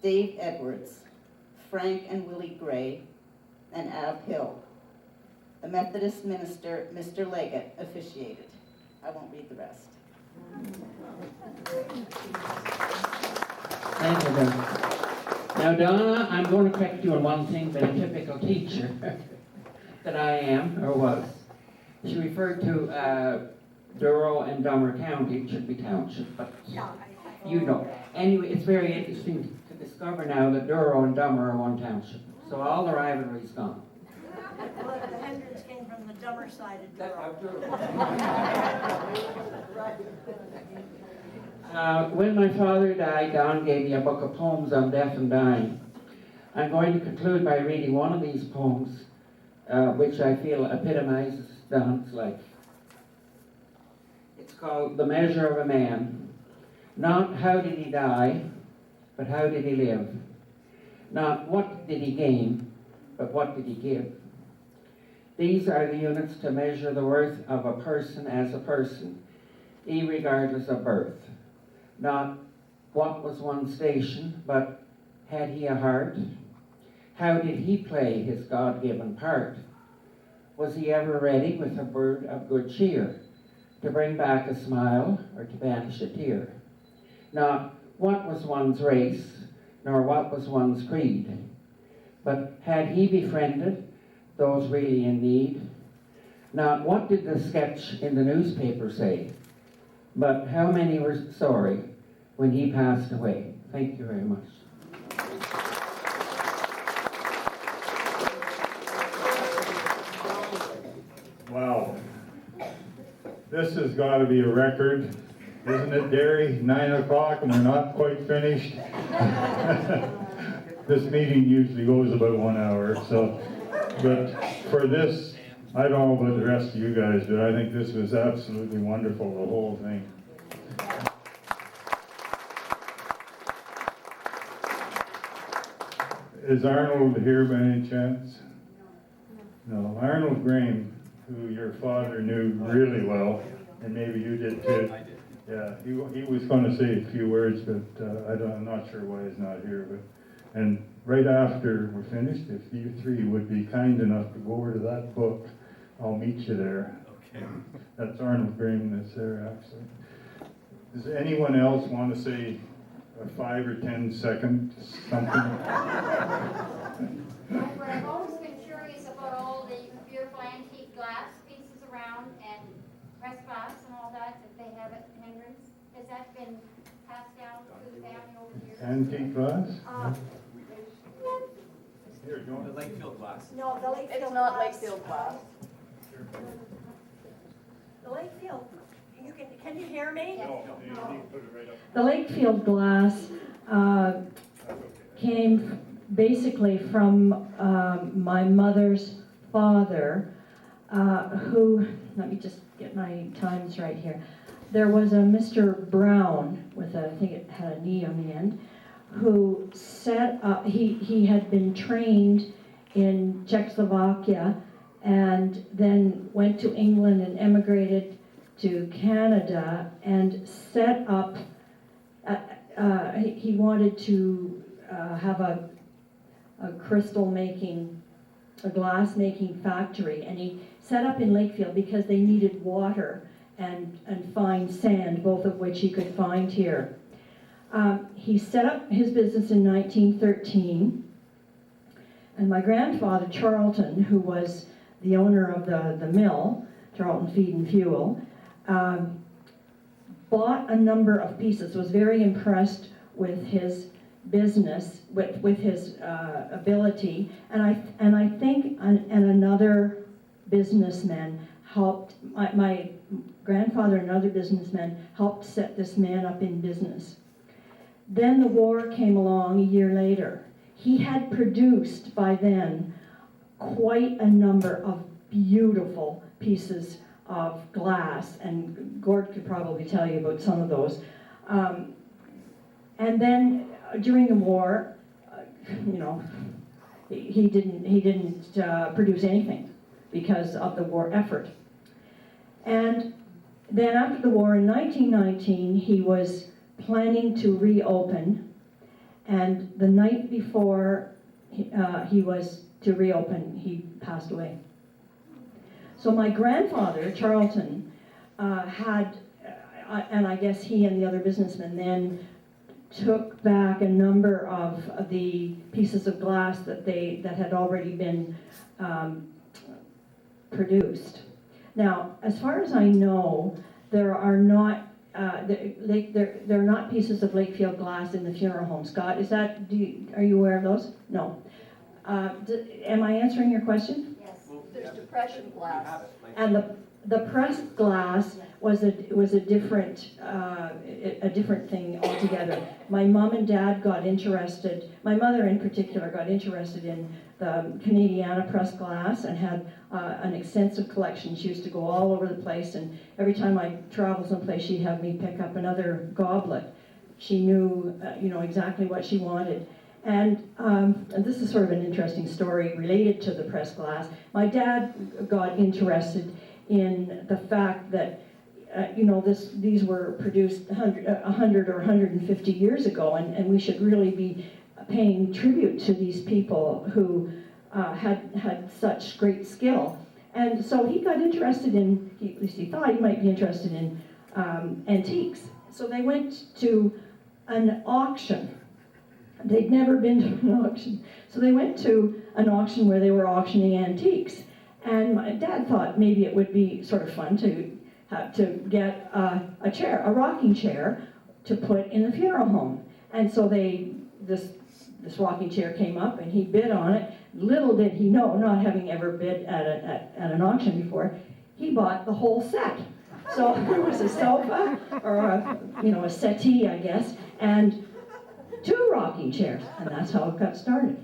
J: Dave Edwards, Frank and Willie Gray, and Ab Hill. The Methodist minister, Mr. Leggett, officiated. I won't read the rest.
A: Thank you, Donna. Now, Donna, I'm going to correct you on one thing that a typical teacher that I am, or was. She referred to Durrow and Dummer County, it should be township, but you know. Anyway, it's very interesting to discover now that Durrow and Dummer are one township. So all the rivalry's gone.
D: Well, the Hendrens came from the dumber side of Durham.
A: When my father died, Don gave me a book of poems on death and dying. I'm going to conclude by reading one of these poems, which I feel epitomizes Don's life. It's called The Measure of a Man. Not how did he die, but how did he live? Not what did he gain, but what did he give? These are the units to measure the worth of a person as a person, irregardless of birth. Not what was one's station, but had he a heart? How did he play his God-given part? Was he ever ready with a word of good cheer, to bring back a smile or to banish a tear? Not what was one's race, nor what was one's creed, but had he befriended those really in need? Not what did the sketch in the newspaper say, but how many were sorry when he passed away? Thank you very much.
K: Wow. This has got to be a record, isn't it, Derry? 9 o'clock and we're not quite finished. This meeting usually goes about 1 hour, so, but for this, I don't know about the rest of you guys, but I think this was absolutely wonderful, the whole thing. Is Arnold here by any chance? No, Arnold Graham, who your father knew really well, and maybe you did too.
F: I did.
K: Yeah, he was going to say a few words, but I'm not sure why he's not here. But and right after we're finished, if you three would be kind enough to go over to that book, I'll meet you there.
F: Okay.
K: That's Arnold Graham that's there, actually. Does anyone else want to say a 5 or 10 second something?
L: I've always been curious about all the beautiful antique glass pieces around and pressed glass and all that they have at Hendren's. Has that been passed down through the family over the years?
K: Antique glass? Here,
F: The
K: don't.
F: Lakefield glass.
D: No, the Lakefield
H: It's not
D: glass.
H: Lakefield glass.
D: The Lakefield, can you hear me?
K: No, you need to put it right up.
B: The Lakefield glass
K: That's okay.
B: came basically from my mother's father, who, let me just get my times right here. There was a Mr. Brown with I think it had a knee on the end, who set up, he had been trained in Czechoslovakia and then went to England and emigrated to Canada and set up, he wanted to have a crystal making, a glass making factory, and he set up in Lakefield because they needed water and fine sand, both of which he could find here. He set up his business in 1913, and my grandfather, Charlton, who was the owner of the mill, Charlton Feed and Fuel, bought a number of pieces, was very impressed with his business, with his ability, and I think another businessman helped, my grandfather and other businessmen helped set this man up in business. Then the war came along a year later. He had produced by then quite a number of beautiful pieces of glass, and Gord could probably tell you about some of those. And then during the war, you know, he didn't produce anything because of the war effort. And then after the war in 1919, he was planning to reopen, and the night before he was to reopen, he passed away. So my grandfather, Charlton, had, and I guess he and the other businessmen then took back a number of the pieces of glass that had already been produced. Now, as far as I know, there are not there are not pieces of Lakefield glass in the funeral home. Scott, is that? Are you aware of those? No. Am I answering your question?
L: Yes.
H: There's depression glass.
B: And the pressed glass was a different thing altogether. My mom and dad got interested. My mother in particular got interested in the Canadiana pressed glass and had an extensive collection. She used to go all over the place, and every time I traveled someplace, she'd have me pick up another goblet. She knew, exactly what she wanted. And this is sort of an interesting story related to the pressed glass. My dad got interested in the fact that, these were produced 100 or 150 years ago, and we should really be paying tribute to these people who had such great skill. And so he got interested in, at least he thought he might be interested in antiques. So they went to an auction. They'd never been to an auction. So they went to an auction where they were auctioning antiques. And my dad thought maybe it would be sort of fun to get a chair, a rocking chair, to put in the funeral home. And so this rocking chair came up, and he bid on it. Little did he know, not having ever bid at an auction before, he bought the whole set. So there was a sofa, or a settee, I guess, and 2 rocking chairs, and that's how it got started.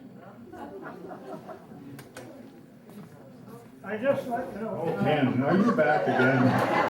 C: I just like to know.
K: Oh, Ken, now you're back again.